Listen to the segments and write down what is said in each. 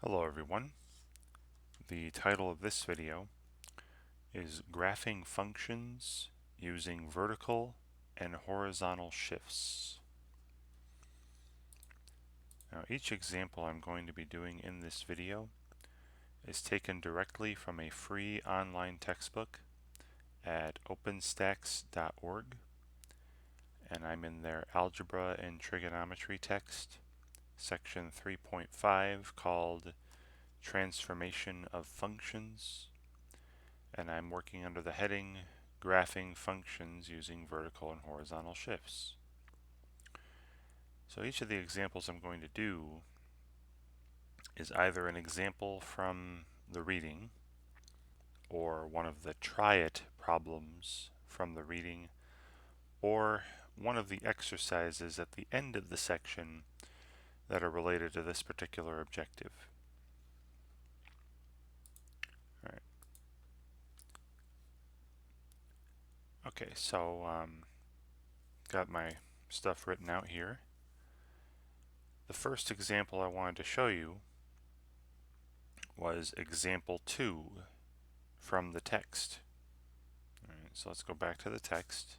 Hello everyone. The title of this video is Graphing Functions Using Vertical and Horizontal Shifts. Now each example I'm going to be doing in this video is taken directly from a free online textbook at openstax.org, and I'm in their Algebra and Trigonometry text, section 3.5, called Transformation of Functions, and I'm working under the heading Graphing Functions Using Vertical and Horizontal Shifts. So each of the examples I'm going to do is either an example from the reading or one of the try it problems from the reading, or one of the exercises at the end of the section that are related to this particular objective. All right. Okay, so got my stuff written out here. The first example I wanted to show you was example 2 from the text. All right, so let's go back to the text,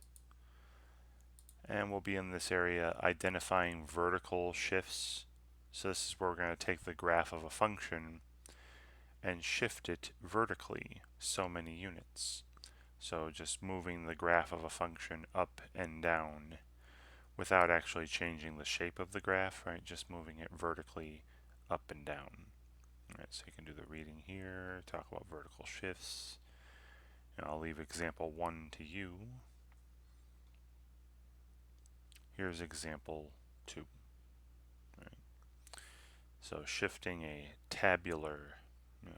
and we'll be in this area identifying vertical shifts. So this is where we're going to take the graph of a function and shift it vertically so many units. So just moving the graph of a function up and down without actually changing the shape of the graph, right? Just moving it vertically up and down. All right, so you can do the reading here, talk about vertical shifts. And I'll leave example 1 to you. Here's example 2. Right. So shifting a tabular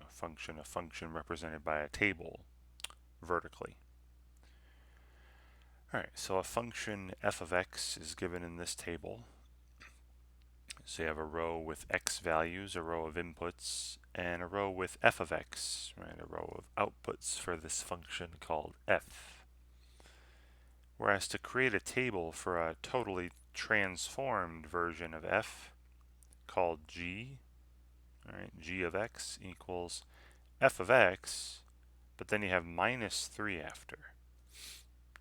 function, a function represented by a table, vertically. Alright, so a function f of x is given in this table. So you have a row with x values, a row of inputs, and a row with f of x, right? A row of outputs for this function called f. Whereas to create a table for a totally transformed version of f called g, right, g of x equals f of x, but then you have minus 3 after.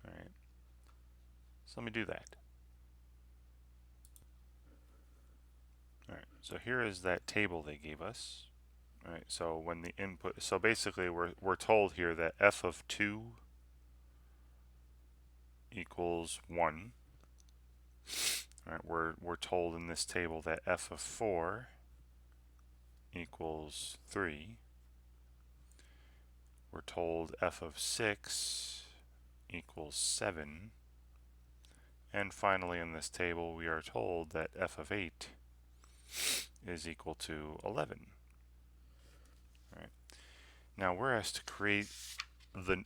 All right. So let me do that. All right. So here is that table they gave us. All right. So when the input, so basically we're told here that f of 2 equals 1. All right. We're told in this table that f of 4 equals 3. We're told f of 6 equals 7. And finally in this table we are told that f of 8 is equal to 11. Right. Now we're asked to create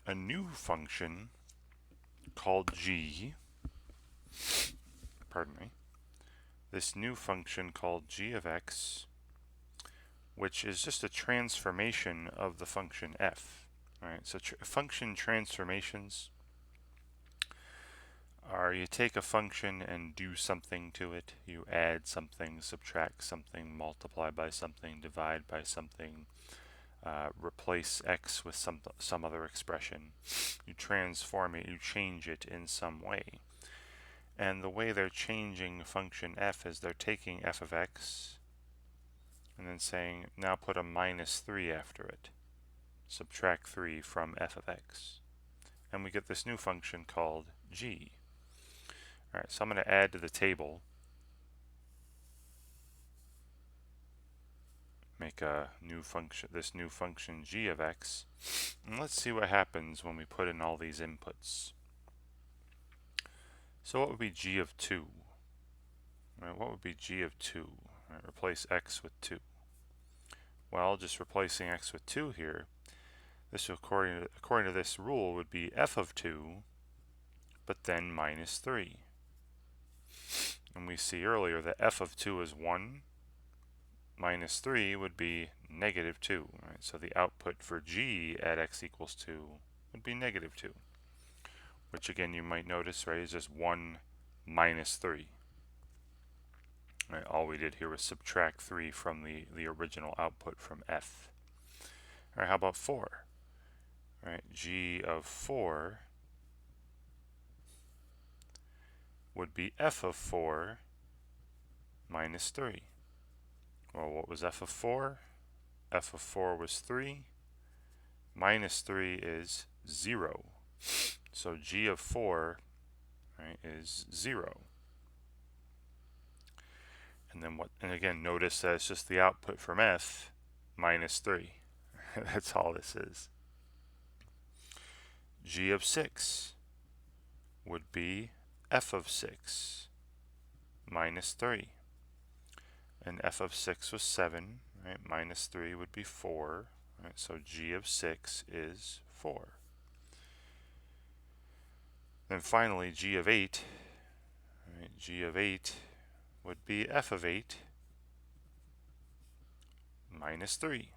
a new function called g. Pardon me. This new function called g of x, which is just a transformation of the function f. Right. So function transformations are you take a function and do something to it. You add something, subtract something, multiply by something, divide by something, replace x with some other expression. You transform it, you change it in some way. And the way they're changing function f is they're taking f of x and then saying, now put a minus 3 after it. Subtract 3 from f of x. And we get this new function called g. Alright, so I'm going to add to the table, make a new function, this new function g of x, and let's see what happens when we put in all these inputs. So what would be g of 2? Right, what would be g of 2? Right, replace x with 2. Well, just replacing x with 2 here, this according to this rule would be f of 2, but then minus 3. And we see earlier that f of 2 is 1, minus 3 would be negative 2. Right? So the output for g at x equals 2 would be negative 2, which again you might notice, right, is just 1 minus 3. Right, all we did here was subtract 3 from the original output from f. All right, how about 4? All right, g of 4 would be f of 4 minus 3. Well, what was f of 4? F of 4 was 3. Minus 3 is 0. So g of 4, right, is 0. And then what? And again, notice that it's just the output from f minus 3. That's all this is. G of 6 would be f of 6 minus 3. And f of 6 was 7, right? Minus 3 would be 4. Right? So g of 6 is 4. Then finally, g of 8, right? G of 8 would be f of 8 minus 3.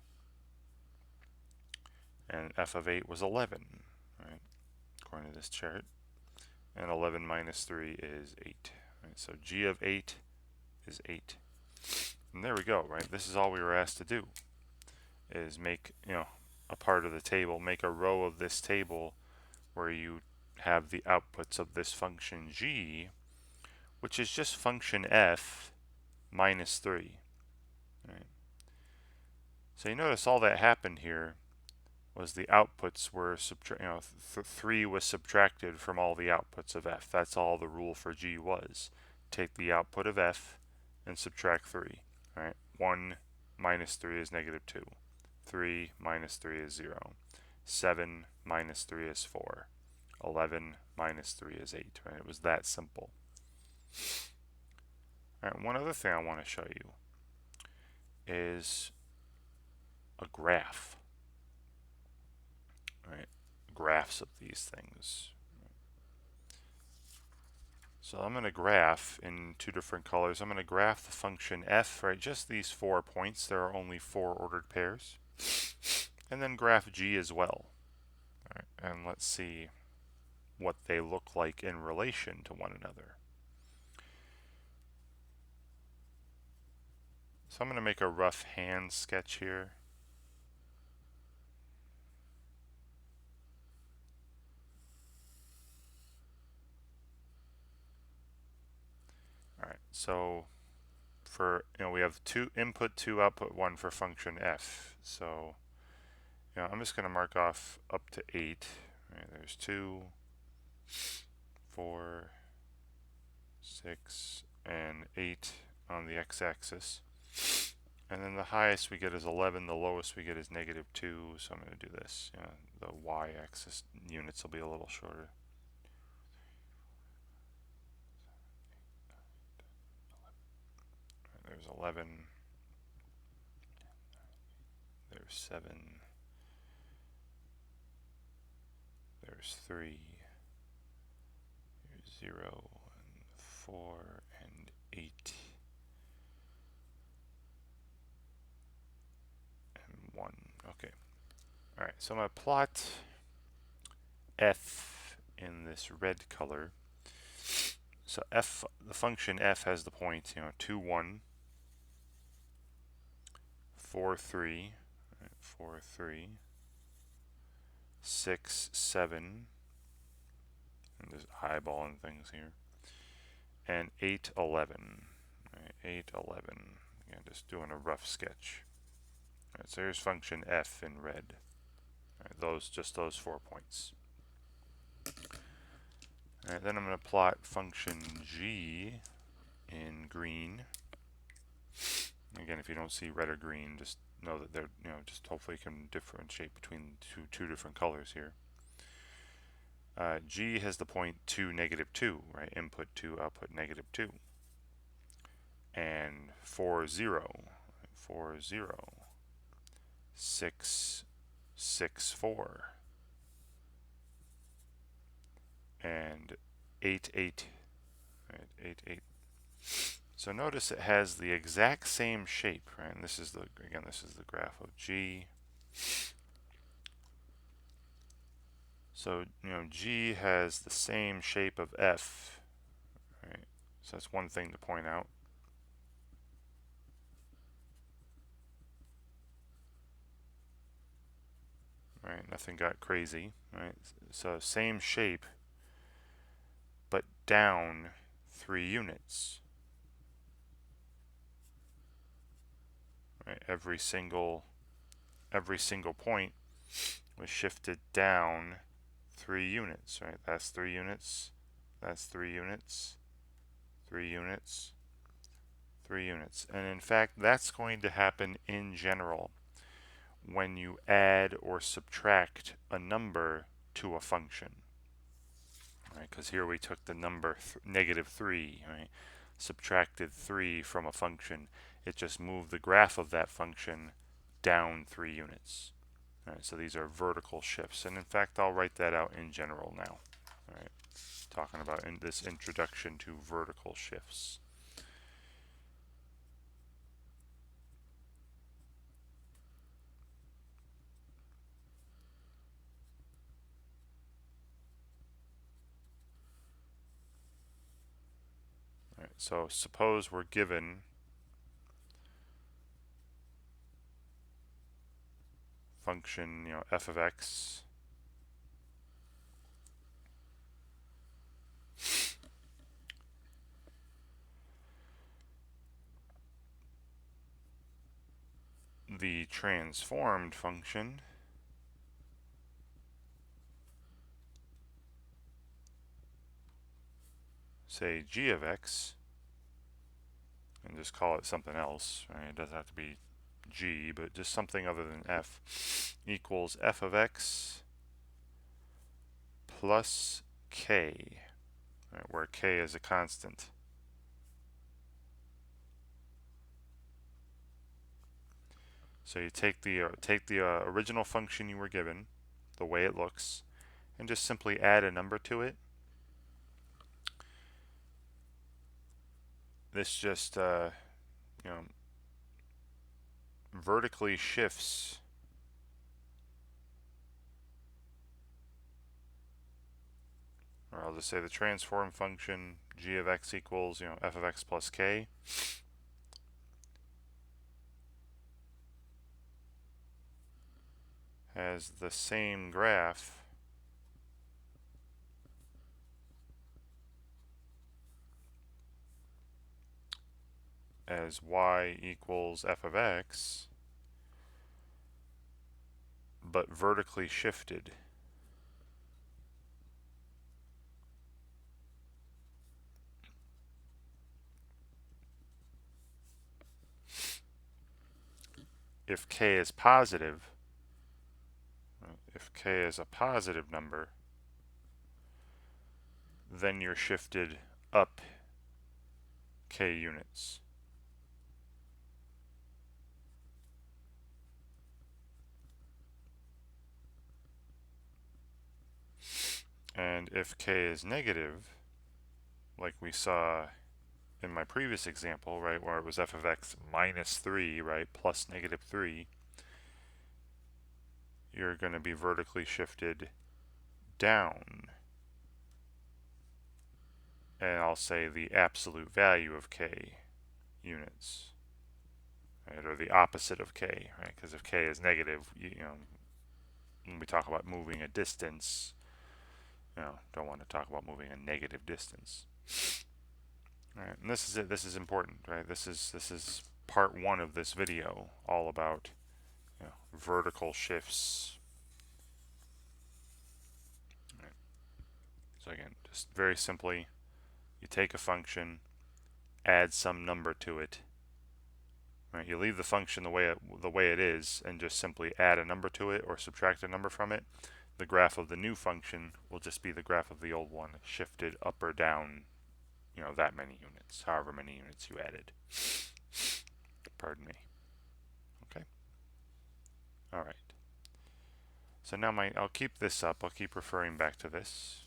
And f of 8 was 11, right? According to this chart. And 11 minus 3 is 8. Right? So g of 8 is 8. And there we go, right? This is all we were asked to do, is make, a part of the table, make a row of this table where you have the outputs of this function g, which is just function f minus 3. Right? So you notice all that happened here was the outputs were 3 was subtracted from all the outputs of f. That's all the rule for g was. Take the output of f and subtract 3. Right? 1 minus 3 is negative 2. 3 minus 3 is 0. 7 minus 3 is 4. 11 minus 3 is 8. Right? It was that simple. All right, one other thing I want to show you is a graph. Right? Graphs of these things. So I'm going to graph in 2 different colors. I'm going to graph the function f, right? Just these 4 points. There are only 4 ordered pairs. And then graph g as well. All right, and let's see what they look like in relation to one another. So I'm going to make a rough hand sketch here. All right, so for, we have 2 input 2 output 1 for function f. So, I'm just going to mark off up to 8. Right, there's 2, 4, 6, and 8 on the x-axis. And then the highest we get is 11, the lowest we get is negative 2, so I'm going to do this. The y-axis units will be a little shorter. There's 11, there's 7, there's 3, there's 0, and 4, and 8, and 1. Okay. Alright, so I'm going to plot f in this red color. So f, the function f has the point, 2, 1, 4, 3, right, 4, 3, 6, 7, and just eyeballing things here, and 8, 11, right, 8, 11, again, just doing a rough sketch. Right, so here's function f in red, right, just those 4 points. All right, then I'm going to plot function g in green. Again, if you don't see red or green, just know that they're, just hopefully you can differentiate between two different colors here. G has the point 2, negative 2, right? Input 2, output negative 2. And 4, 0, 4, 0, 6, 6, 4, and 8, 8, right? 8, 8. So notice it has the exact same shape, right? And this is the graph of G. So, G has the same shape of F, right? So that's one thing to point out. right? Nothing got crazy, right? So same shape, but down 3 units, right? Every single point was shifted down 3 units, right? That's 3 units, that's 3 units, 3 units, 3 units. And in fact, that's going to happen in general when you add or subtract a number to a function, right? Because here we took the number -3, right? Subtracted 3 from a function. It just moved the graph of that function down 3 units. All right, so these are vertical shifts, and in fact I'll write that out in general now. All right, talking about in this introduction to vertical shifts. All right, so suppose we're given function, f of x the transformed function say g of x, and just call it something else, right? It doesn't have to be g, but just something other than f, equals f of x plus k, right, where k is a constant. So you take the original function you were given, the way it looks, and just simply add a number to it. This just vertically shifts or I'll just say the transform function g of x equals f of x plus k. Has the same graph as y equals f of x, but vertically shifted. If k is positive, if k is a positive number, then you're shifted up k units. And if k is negative, like we saw in my previous example, right, where it was f of x minus 3, right, plus -3, you're going to be vertically shifted down. And I'll say the absolute value of k units, right, or the opposite of k, right, because if k is negative, when we talk about moving a distance, don't want to talk about moving a negative distance. All right, and this is it. This is important, right? This is part 1 of this video, all about vertical shifts. Right. So again, just very simply, you take a function, add some number to it. Right, you leave the function the way it is, and just simply add a number to it or subtract a number from it. The graph of the new function will just be the graph of the old one, shifted up or down, that many units, however many units you added. Pardon me. Okay. All right. So now I'll keep this up. I'll keep referring back to this.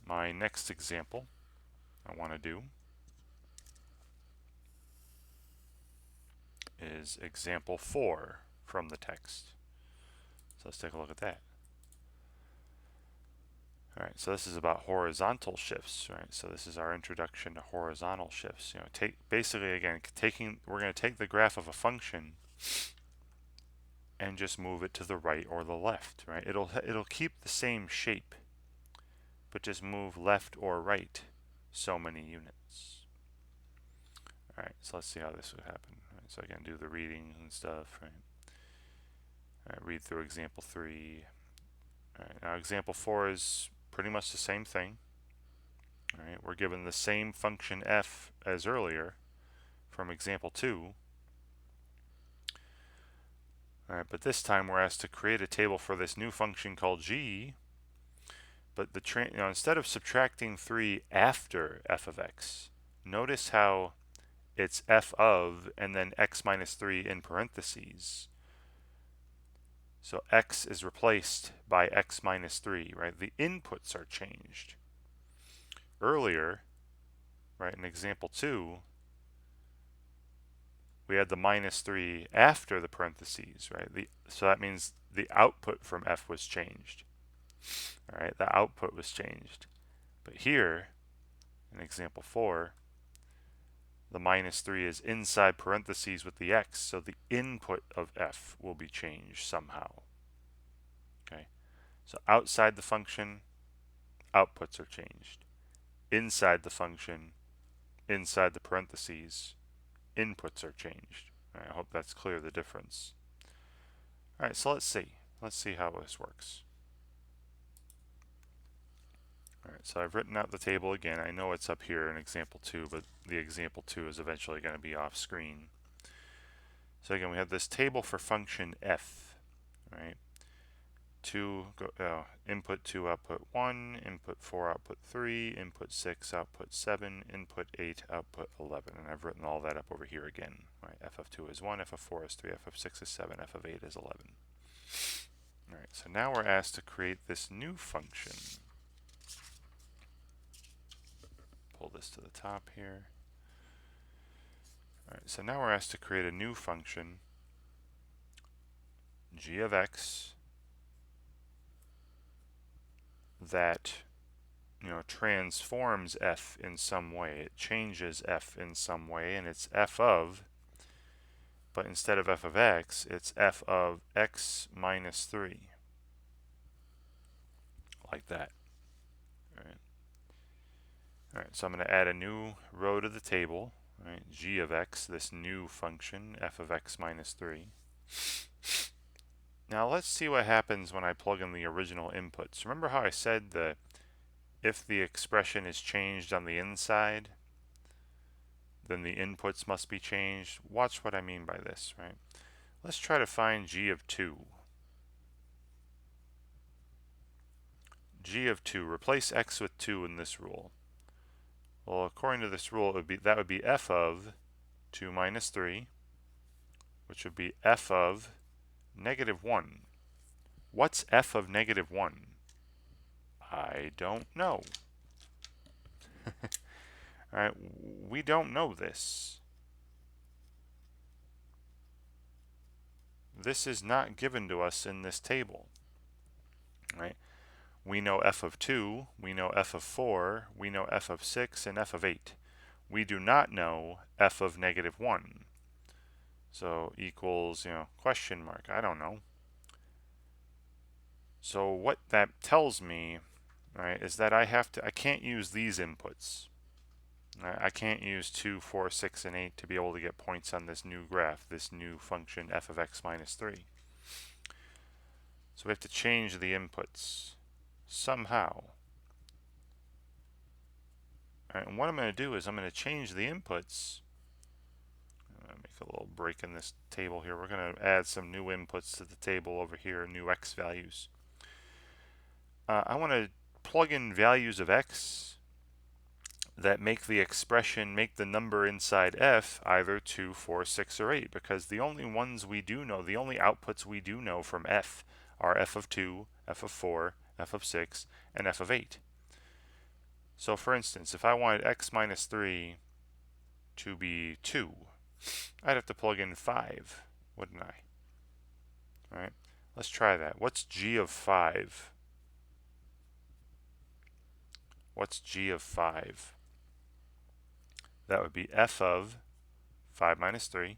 My next example I want to do is example 4 from the text. So let's take a look at that. All right, so this is about horizontal shifts, right? So this is our introduction to horizontal shifts. Basically again, we're going to take the graph of a function and just move it to the right or the left, right? It'll keep the same shape, but just move left or right so many units. All right, so let's see how this would happen. All right, so I can do the reading and stuff, right? All right, read through example 3. All right, now example 4 is pretty much the same thing. All right, we're given the same function f as earlier from example 2. All right, but this time we're asked to create a table for this new function called g. But instead of subtracting 3 after f of x, notice how it's f of and then x minus 3 in parentheses. So x is replaced by x minus 3, right? The inputs are changed. Earlier, right, in example 2, we had the minus 3 after the parentheses, right? So that means the output from f was changed. All right, the output was changed. But here, in example 4, the minus 3 is inside parentheses with the x, so the input of f will be changed somehow. Okay, so outside the function, outputs are changed. Inside the function, inside the parentheses, inputs are changed. I hope that's clear, the difference. All right, so let's see. Let's see how this works. All right, so I've written out the table again. I know it's up here in example 2, but the example 2 is eventually going to be off screen. So again, we have this table for function f, right? Input 2, output 1, input 4, output 3, input 6, output 7, input 8, output 11. And I've written all that up over here again. Right? F of 2 is 1, f of 4 is 3, f of 6 is 7, f of 8 is 11. All right, so now we're asked to create this new function. Pull this to the top here. All right, so now we're asked to create a new function, g of x, that transforms f in some way. It changes f in some way, and it's f of, but instead of f of x, it's f of x minus 3. Like that. All right, so I'm going to add a new row to the table, right? G of x, this new function, f of x minus 3. Now let's see what happens when I plug in the original inputs. Remember how I said that if the expression is changed on the inside, then the inputs must be changed? Watch what I mean by this, right? Let's try to find g of 2. G of 2, replace x with 2 in this rule. Well, according to this rule, that would be f of 2 minus 3, which would be f of negative 1. What's f of negative 1? I don't know. All right, we don't know this. This is not given to us in this table. Right? We know f of 2, we know f of 4, we know f of 6, and f of 8. We do not know f of negative 1. So equals, question mark. I don't know. So what that tells me, right, is that I can't use these inputs. I can't use 2, 4, 6, and 8 to be able to get points on this new graph, this new function f of x minus 3. So we have to change the inputs somehow. All right, and what I'm going to do is I'm going to change the inputs. I'm going to make a little break in this table here. We're going to add some new inputs to the table over here, new x values. I want to plug in values of x that make the number inside f either 2, 4, 6, or 8, because the only ones we do know, the only outputs we do know from f are f of 2, f of 4, f of 6, and f of 8. So for instance, if I wanted x minus 3 to be 2, I'd have to plug in 5, wouldn't I? All right, let's try that. What's g of 5? What's g of 5? That would be f of 5 minus 3,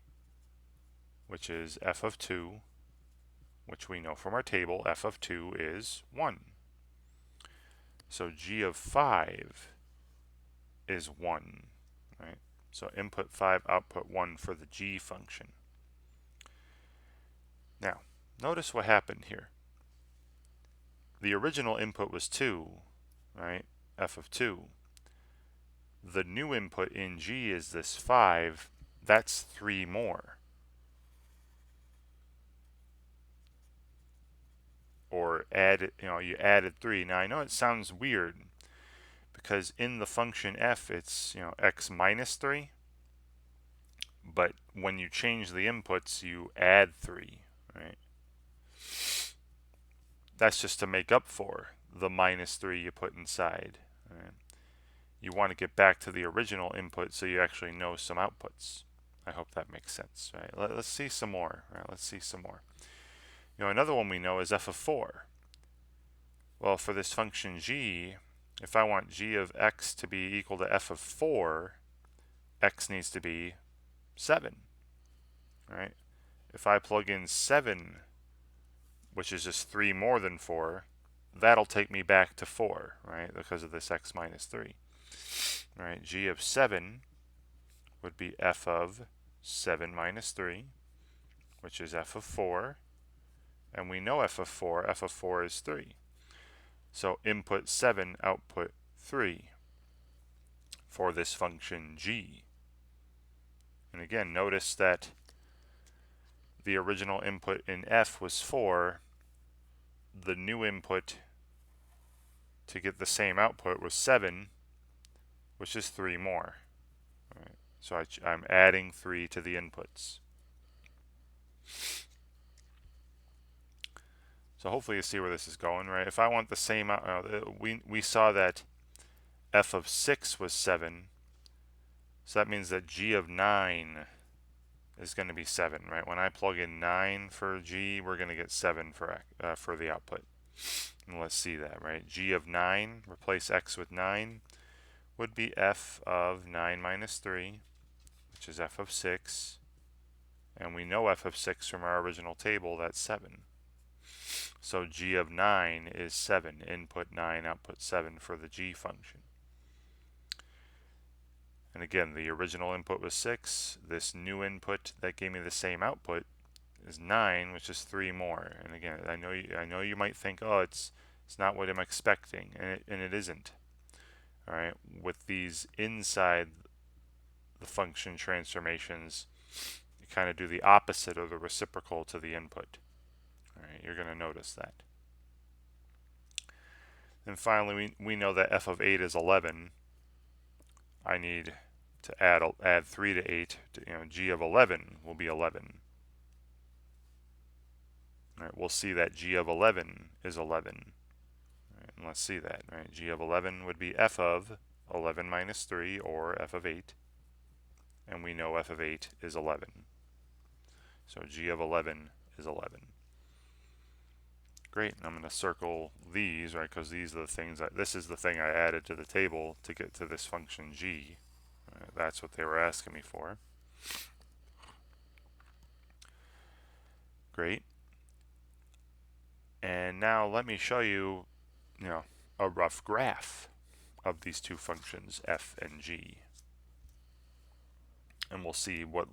which is f of 2 which we know from our table, f of 2 is 1. So g of 5 is 1, right? So input 5, output 1 for the g function. Now, notice what happened here. The original input was 2, right? F of 2. The new input in g is this 5. That's 3 more. Or add, you added 3. Now I know it sounds weird because in the function f it's, x minus 3. But when you change the inputs, you add 3, right? That's just to make up for the minus 3 you put inside. Right? You want to get back to the original input so you actually know some outputs. I hope that makes sense, right? Let's see some more, right? Let's see some more. Another one we know is f of 4. Well, for this function g, if I want g of x to be equal to f of 4, x needs to be 7, right? If I plug in 7, which is just 3 more than 4, that'll take me back to 4, right? Because of this x minus 3. Right? G of 7 would be f of 7 minus 3, which is f of 4. And we know f of 4 is 3. So input 7, output 3 for this function g. And again, notice that the original input in f was 4. The new input to get the same output was 7, which is 3 more. Right. So I'm adding 3 to the inputs. So hopefully you see where this is going, right? If I want the same, we saw that f of 6 was 7. So that means that g of 9 is going to be 7, right? When I plug in 9 for g, we're going to get 7 for the output. And let's see that, right? G of 9, replace x with 9, would be f of 9 minus 3, which is f of 6. And we know f of 6 from our original table, that's 7. So g of 9 is 7, input 9, output 7 for the g function. And again, the original input was 6. This new input that gave me the same output is 9, which is 3 more. And again, I know you might think, oh, it's not what I'm expecting, and it isn't. All right, with these inside the function transformations, you kind of do the opposite of the reciprocal to the input. All right, you're going to notice that. And finally, we know that f of 8 is 11. I need to add 3 to 8. G of 11 will be 11. All right, we'll see that g of 11 is 11. All right, and let's see that. Right, g of 11 would be f of 11 minus 3, or f of 8. And we know f of 8 is 11. So g of 11 is 11. Great, and I'm going to circle these, right, because these are the things this is the thing I added to the table to get to this function g. That's what they were asking me for. Great. And now let me show you, a rough graph of these two functions, f and g. And we'll see what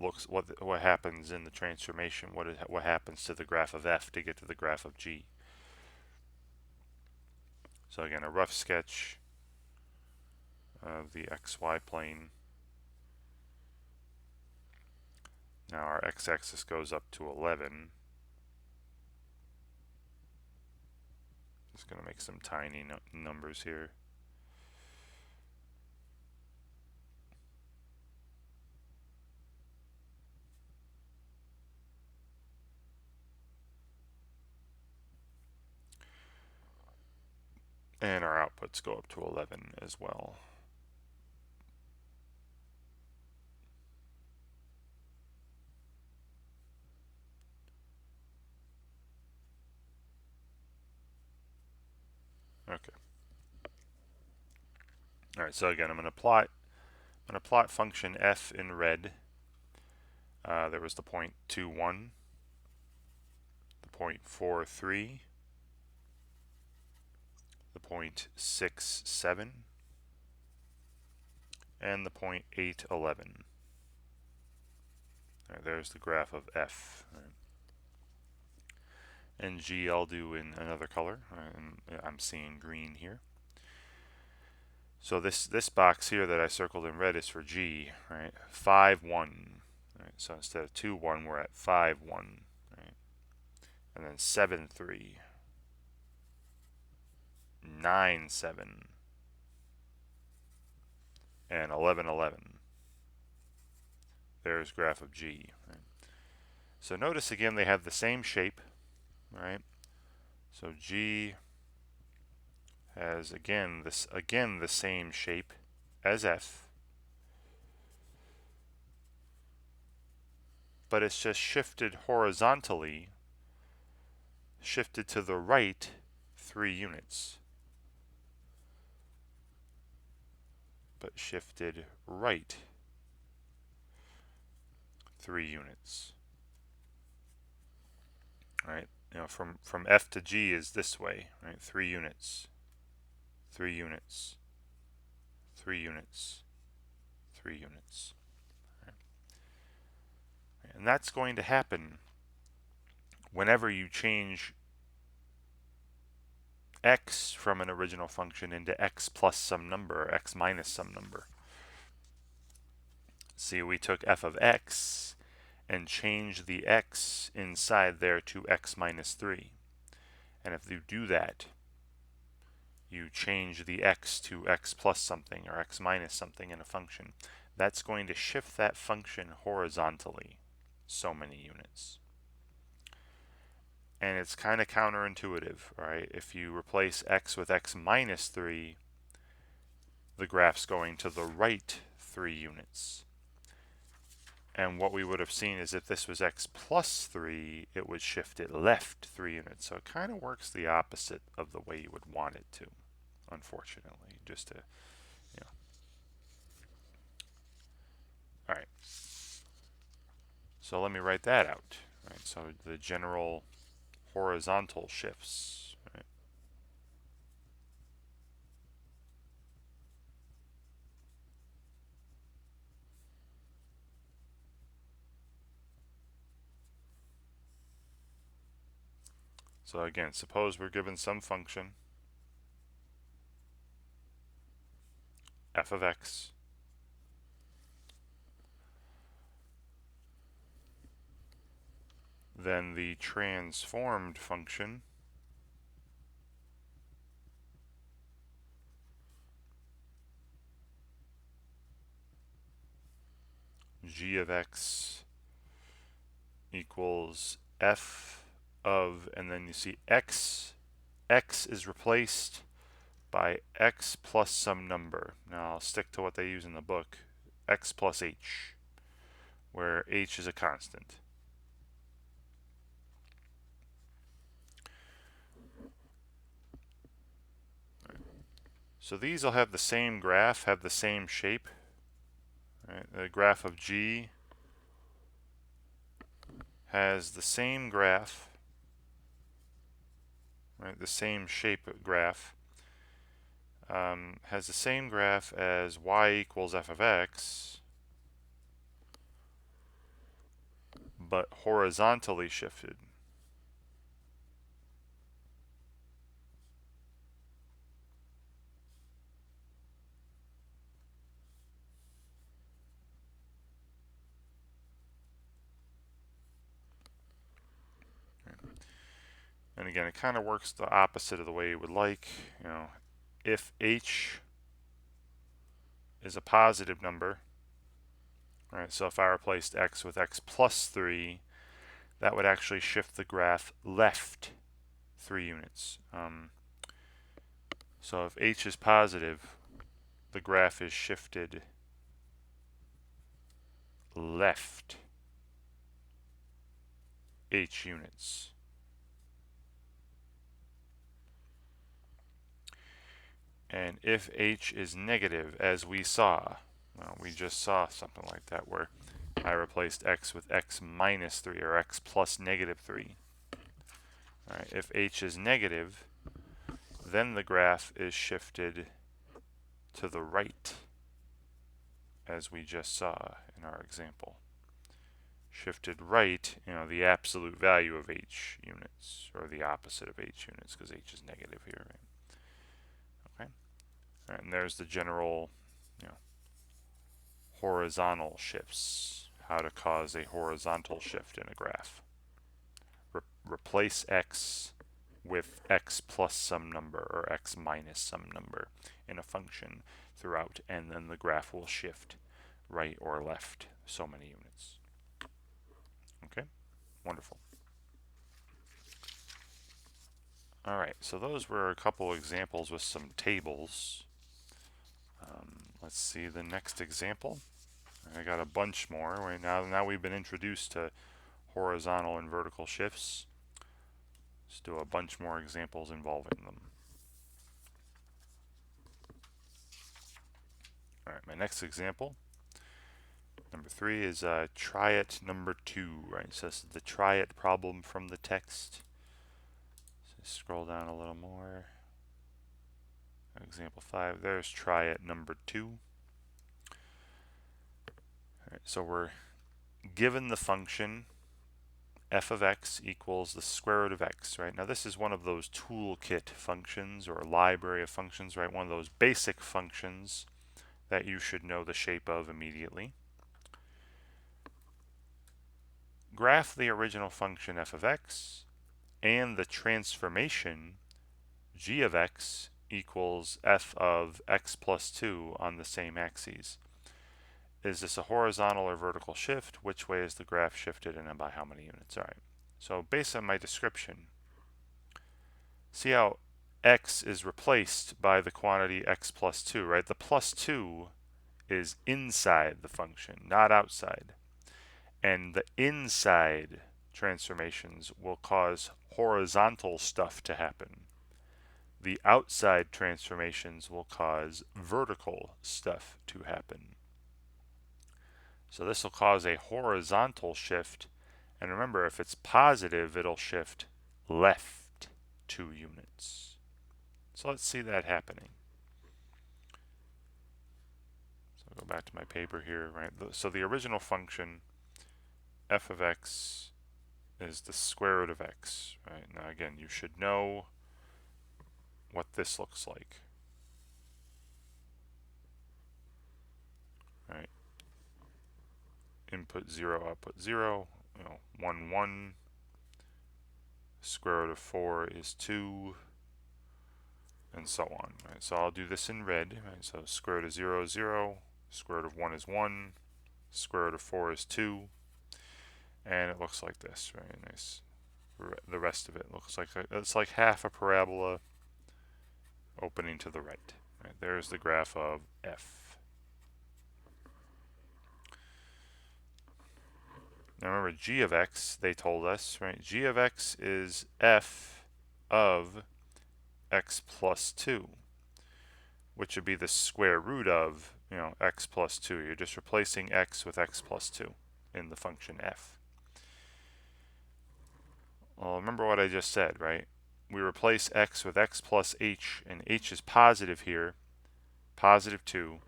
happens in the transformation, what happens to the graph of f to get to the graph of g. So again, a rough sketch of the xy plane. Now our x-axis goes up to 11. Just going to make some tiny numbers here. And our outputs go up to 11 as well. Okay. All right. So again, I'm going to plot function f in red. There was the point 2, 1, the 0.43, the 0.67, and the 0.811. Right, there's the graph of F. Right. And G I'll do in another color, and I'm seeing green here. So this box here that I circled in red is for G, right? 5, 1. Right? So instead of 2, 1, we're at 5, 1. Right? And then 7, 3. 9, 7. And 11, 11. There's graph of G. Right? So notice again they have the same shape, right? So G has again the same shape as F, but it's just shifted horizontally, shifted to the right 3 units, but shifted right 3 units. Right? You know, from F to G is this way, right? 3 units, 3 units, 3 units, 3 units. Right? And that's going to happen whenever you change x from an original function into x plus some number or x minus some number. See, we took f of x and changed the x inside there to x minus 3. And if you do that, you change the x to x plus something or x minus something in a function. That's going to shift that function horizontally so many units. And it's kind of counterintuitive, right? If you replace x with x minus 3, the graph's going to the right 3 units. And what we would have seen is if this was x plus 3, it would shift it left 3 units. So it kind of works the opposite of the way you would want it to, unfortunately, just to, you know. All right. So let me write that out. Right. So the general horizontal shifts. Right. So again, suppose we're given some function f of x, then the transformed function g of x equals f of, and then you see x is replaced by x plus some number. Now I'll stick to what they use in the book, x plus h, where h is a constant. So these will have the same graph, have the same shape. Right? The graph of G has the same graph, right? The same shape graph. Has the same graph as y equals f of x, but horizontally shifted. And again, it kind of works the opposite of the way you would like. You know, if h is a positive number, right? So if I replaced x with x plus 3, that would actually shift the graph left 3 units. So if h is positive, the graph is shifted left h units. And if h is negative, as we saw, well, we just saw something like that where I replaced x with x minus 3 or x plus negative 3. All right, if h is negative, then the graph is shifted to the right, as we just saw in our example. Shifted right, the absolute value of h units, or the opposite of h units, because h is negative here, right? Okay. All right, and there's the general, horizontal shifts. How to cause a horizontal shift in a graph. Replace x with x plus some number or x minus some number in a function throughout, and then the graph will shift right or left so many units. Okay, wonderful. All right, so those were a couple examples with some tables. Let's see the next example. I got a bunch more. Right now we've been introduced to horizontal and vertical shifts. Let's do a bunch more examples involving them. All right, my next example, number 3, is try it number 2. Right, so this is the try it problem from the text. So scroll down a little more. Example 5. There's try it number 2. All right, so we're given the function f of x equals the square root of x, right? Now this is one of those toolkit functions or library of functions, right? One of those basic functions that you should know the shape of immediately. Graph the original function f of x and the transformation g of x equals f of x plus 2 on the same axes. Is this a horizontal or vertical shift? Which way is the graph shifted and by how many units? All right. So based on my description, see how x is replaced by the quantity x plus 2, right? The plus 2 is inside the function, not outside. And the inside transformations will cause horizontal stuff to happen. The outside transformations will cause vertical stuff to happen. So this will cause a horizontal shift. And remember, if it's positive, it'll shift left 2 units. So let's see that happening. So I'll go back to my paper here, right? So the original function, f of x, is the square root of x, right? Now again, you should know what this looks like. Right? Input 0, output 0, 1, 1. Square root of 4 is 2, and so on. Right? So I'll do this in red. Right? So square root of 0 is 0, square root of 1 is 1, square root of 4 is 2, and it looks like this. Right? Nice. The rest of it looks like it's like half a parabola opening to the right. Right? There's the graph of f. Now remember, g of x, they told us, right? G of x is f of x plus 2, which would be the square root of, x plus 2. You're just replacing x with x plus 2 in the function f. Well, remember what I just said, right? We replace x with x plus h, and h is positive here, positive 2.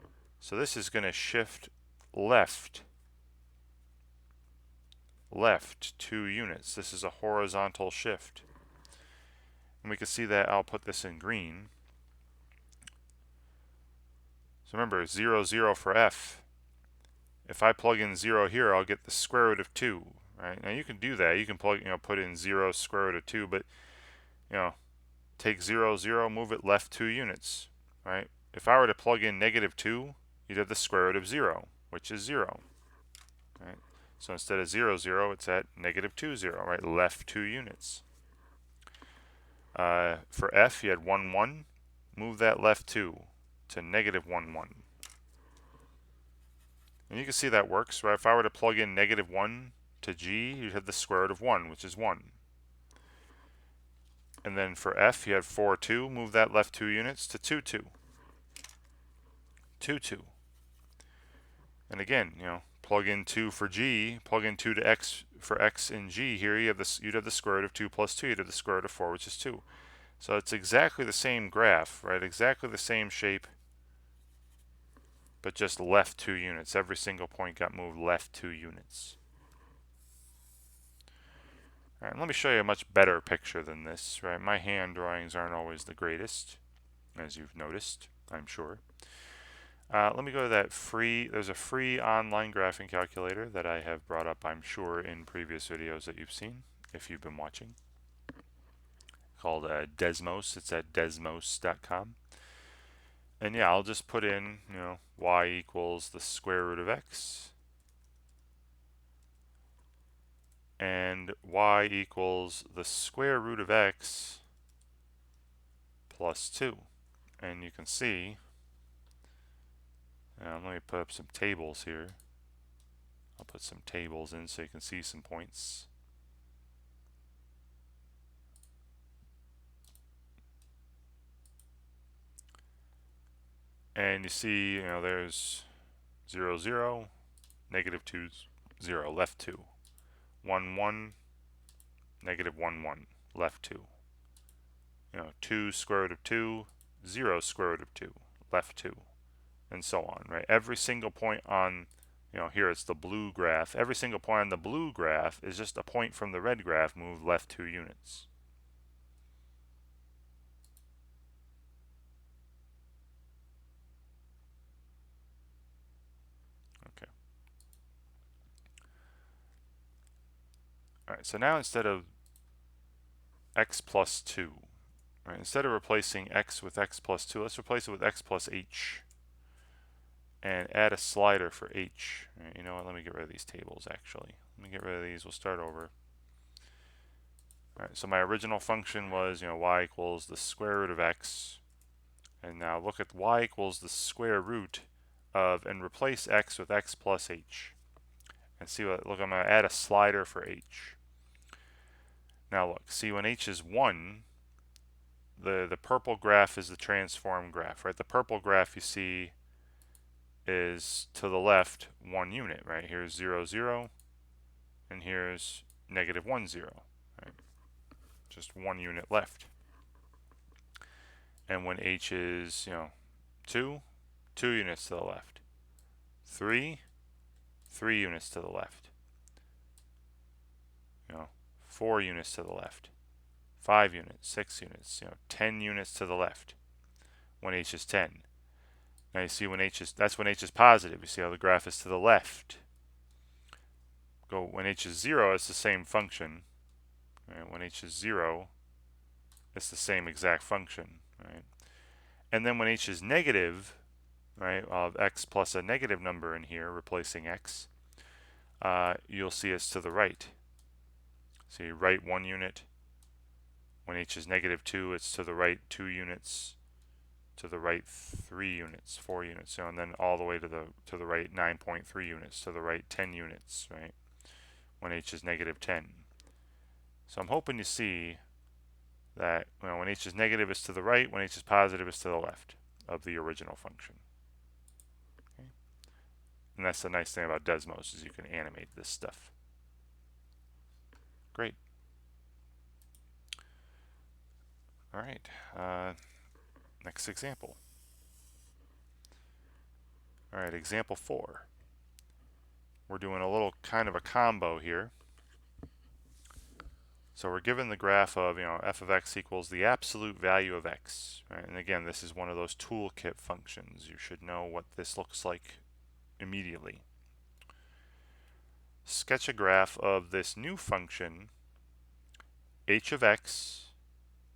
So this is going to shift left 2 units. This is a horizontal shift. And we can see that. I'll put this in green. So remember, 0, 0 for f. If I plug in 0 here, I'll get the square root of 2. Right? Now you can do that. You can plug, put in 0 square root of 2, but take 0, 0, move it left 2 units. Right? If I were to plug in negative 2, you'd have the square root of 0, which is 0. Right? So instead of 0, 0, it's at negative 2, 0, right? Left 2 units. For f, you had 1, 1. Move that left 2 to negative 1, 1. And you can see that works, right? If I were to plug in negative 1 to g, you'd have the square root of 1, which is 1. And then for f, you had 4, 2. Move that left 2 units to 2, 2. 2, 2. And again, plug in 2 for g, plug in 2 to x for x in g here, you'd have the square root of 2 plus 2. You'd have the square root of 4, which is 2. So it's exactly the same graph, right? Exactly the same shape, but just left 2 units. Every single point got moved left 2 units. All right, let me show you a much better picture than this, right? My hand drawings aren't always the greatest, as you've noticed, I'm sure. Let me go to that there's a free online graphing calculator that I have brought up, I'm sure, in previous videos that you've seen, if you've been watching, called Desmos. It's at desmos.com. And yeah, I'll just put in, y equals the square root of x, and y equals the square root of x plus 2. And you can see, let me put up some tables here. I'll put some tables in so you can see some points. And you see, there's 0, 0, negative 2, 0, left 2. 1, 1, negative 1, 1, left 2. 2 square root of 2, 0 square root of 2, left 2, and so on, right? Every single point on, here it's the blue graph. Every single point on the blue graph is just a point from the red graph moved left 2 units. Okay. All right, so now instead of x plus 2, right, instead of replacing x with x plus 2, let's replace it with x plus h. And add a slider for h. Right, you know what, let me get rid of these tables actually. Let me get rid of these, we'll start over. Alright, so my original function was, y equals the square root of x. And now look at y equals the square root of, and replace x with x plus h. And see what, look, I'm going to add a slider for h. Now look, see when h is 1, the purple graph is the transform graph, right? The purple graph you see is to the left 1 unit, right? Here's 0, 0, and here's negative 1, 0, right? Just 1 unit left. And when h is, 2, 2 units to the left. 3, 3 units to the left. 4 units to the left. 5 units, 6 units, 10 units to the left when h is 10. Now you see that's when h is positive. You see how the graph is to the left. When h is 0, it's the same function. Right? When h is 0, it's the same exact function. Right? And then when h is negative, right, of x plus a negative number in here, replacing x, you'll see it's to the right. See, right 1 unit. When h is negative 2, it's to the right 2 units. To the right 3 units, 4 units, and then all the way to the right 9.3 units, to the right 10 units, right? When h is negative 10. So I'm hoping you see that when h is negative, it's to the right. When h is positive, it's to the left of the original function. Okay? And that's the nice thing about Desmos, is you can animate this stuff. Great. All right. Next example. All right, example 4. We're doing a little kind of a combo here. So we're given the graph of, f of x equals the absolute value of x. Right? And again, this is one of those toolkit functions. You should know what this looks like immediately. Sketch a graph of this new function, h of x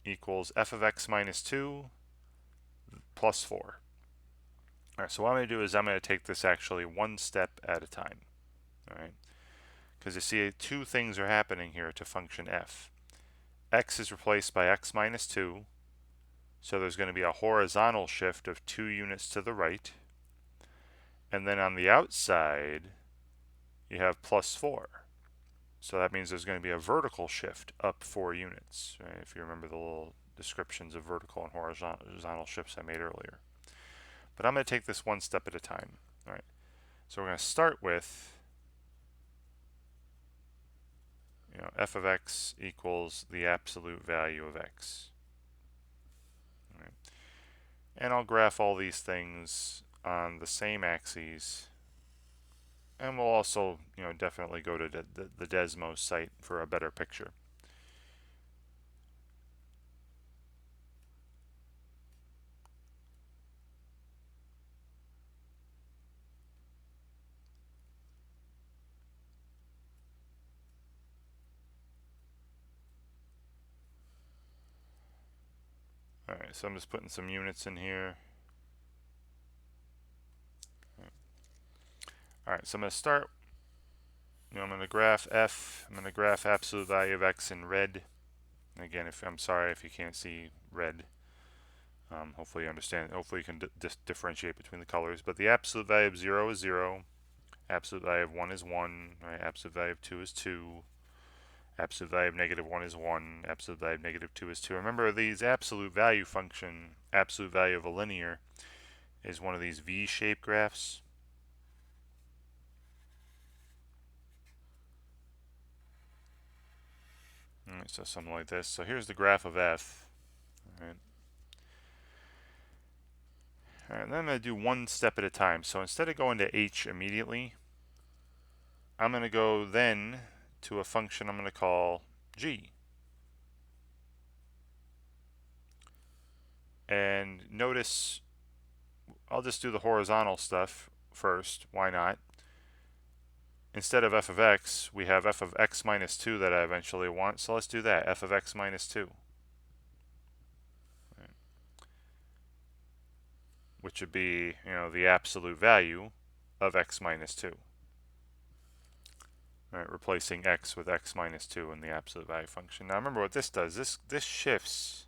equals f of x minus 2 plus 4. All right, so what I'm going to do is I'm going to take this actually one step at a time. All right, because you see 2 things are happening here to function f. X is replaced by x minus 2, so there's going to be a horizontal shift of 2 units to the right. And then on the outside, you have plus 4. So that means there's going to be a vertical shift up 4 units, right? If you remember the little descriptions of vertical and horizontal shifts I made earlier. But I'm going to take this one step at a time. All right. So we're going to start with f of x equals the absolute value of x. Right. And I'll graph all these things on the same axes. And we'll also, definitely go to the Desmos site for a better picture. Alright, so I'm just putting some units in here. Alright, so I'm going to start, I'm going to graph f, I'm going to graph absolute value of x in red. And again, I'm sorry if you can't see red. Hopefully you understand, hopefully you can differentiate between the colors. But the absolute value of 0 is 0, absolute value of 1 is 1, right? Absolute value of 2 is 2, absolute value of negative 1 is 1, absolute value of negative 2 is 2. Remember, these absolute value function, absolute value of a linear, is one of these V-shaped graphs. Alright, so something like this. So here's the graph of f. Alright. Alright, then I'm going to do one step at a time. So instead of going to h immediately, I'm going to go then to a function I'm going to call g. And notice, I'll just do the horizontal stuff first. Why not? Instead of f of x, we have f of x minus 2 that I eventually want. So let's do that, f of x minus 2. Right. Which would be, the absolute value of x minus 2. Right, replacing x with x minus 2 in the absolute value function. Now remember what this does. This shifts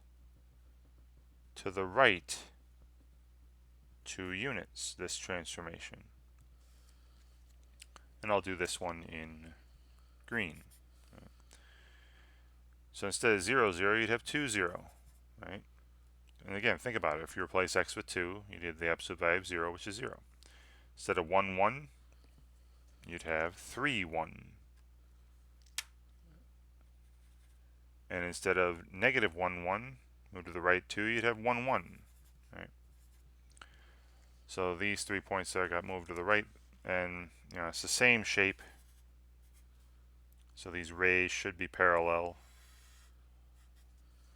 to the right 2 units, this transformation. And I'll do this one in green. Right. So instead of 0, 0, you'd have 2, 0. Right? And again, think about it. If you replace x with 2, you did the absolute value of 0, which is 0. Instead of 1, 1, you'd have 3, 1. And instead of negative 1, 1, move to the right 2, you'd have 1, 1. Right? So these 3 points there got moved to the right, and it's the same shape. So these rays should be parallel.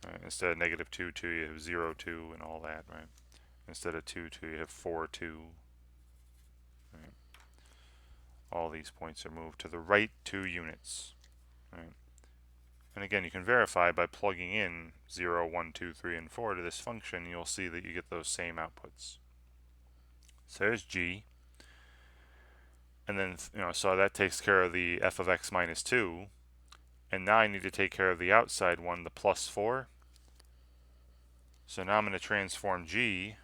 Right? Instead of negative 2, 2, you have 0, 2, and all that, right? Instead of 2, 2, you have 4, 2. Right? All these points are moved to the right 2 units. Right? And again, you can verify by plugging in 0, 1, 2, 3, and 4 to this function. You'll see that you get those same outputs. So there's g. And then, so that takes care of the f of x minus 2. And now I need to take care of the outside one, the plus 4. So now I'm going to transform g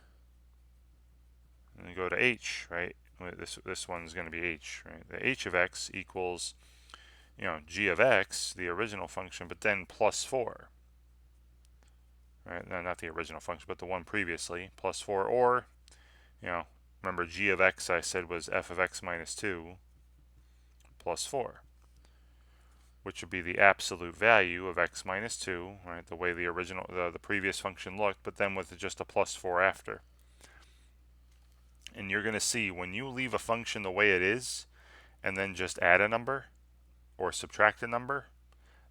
and go to h, right? This one's going to be h, right? The h of x equals, g of x, the original function, but then plus 4. Right? No, not the original function, but the one previously, plus 4. Or, remember g of x I said was f of x minus 2 plus 4. Which would be the absolute value of x minus 2, right? The way the original, the previous function looked, but then with just a plus 4 after. And you're going to see when you leave a function the way it is, and then just add a number or subtract a number,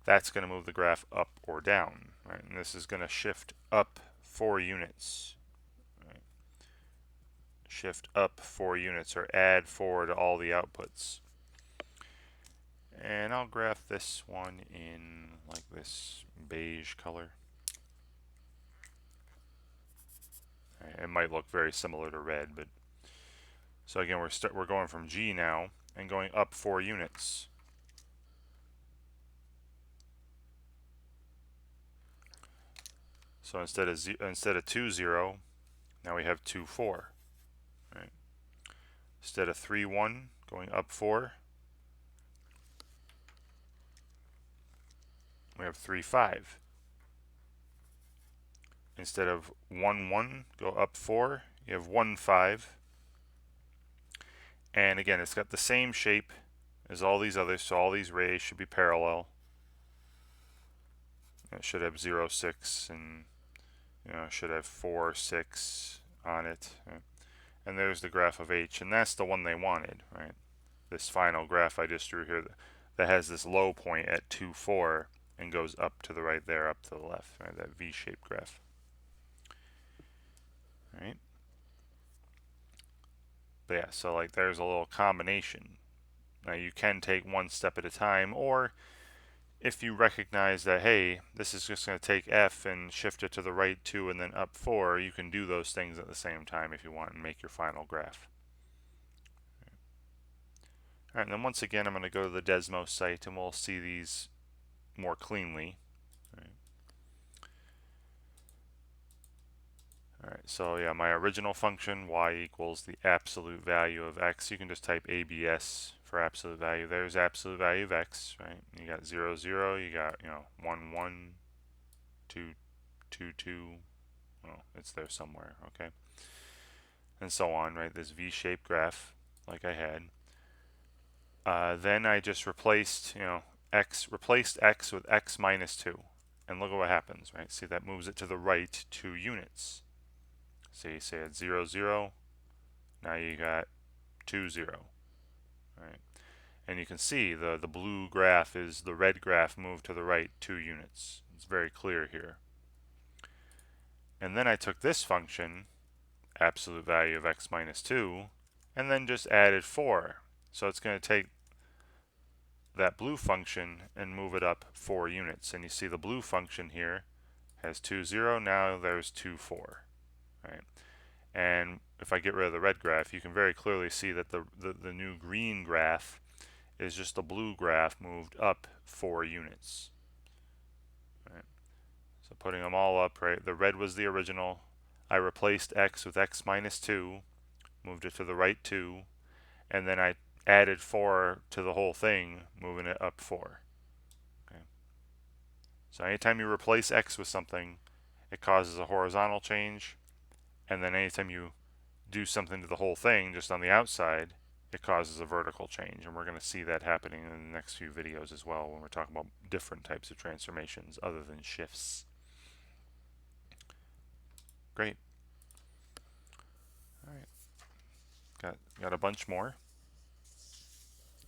that's going to move the graph up or down, right? And this is going to shift up 4 units. Right? Shift up 4 units, or add 4 to all the outputs. And I'll graph this one in like this beige color. It might look very similar to red, but so again we're going from G now and going up 4 units. So instead of 2, 0, now we have 2, 4. Right? Instead of 3, 1, going up 4, we have 3, 5. Instead of 1, 1, go up 4, you have 1, 5. And again, it's got the same shape as all these others, so all these rays should be parallel. It should have 0, 6, and it should have 4, 6 on it. Right? And there's the graph of h, and that's the one they wanted, right? This final graph I just drew here that has this low point at 2, 4 and goes up to the right there, up to the left, right? That V-shaped graph. Right? But yeah, so like there's a little combination. Now you can take one step at a time, or if you recognize that, hey, this is just going to take f and shift it to the right 2 and then up 4, you can do those things at the same time if you want and make your final graph. All right, and then once again, I'm going to go to the Desmos site and we'll see these more cleanly. All right, so yeah, my original function, y equals the absolute value of x. You can just type ABS for absolute value. There's absolute value of x, right? You got 0, 0, you got, 1, 1, 2, 2, 2. Well, it's there somewhere, okay? And so on, right? This V-shaped graph, like I had. Then I just replaced, replaced x with x minus 2. And look at what happens, right? See, that moves it to the right 2 units. See, say it's 0, 0. Now you got 2, 0. Right? And you can see the blue graph is the red graph moved to the right 2 units. It's very clear here. And then I took this function, absolute value of x minus 2, and then just added 4. So it's going to take that blue function and move it up 4 units. And you see the blue function here has 2, 0. Now there's 2, 4. Right? And if I get rid of the red graph, you can very clearly see that the new green graph is just the blue graph moved up 4 units. Right? So putting them all up, right? The red was the original. I replaced x with x minus 2, moved it to the right 2, and then I added 4 to the whole thing, moving it up 4. Okay. So anytime you replace x with something, it causes a horizontal change, and then anytime you do something to the whole thing just on the outside, it causes a vertical change. And we're going to see that happening in the next few videos as well when we're talking about different types of transformations other than shifts. Great. All right. Got a bunch more.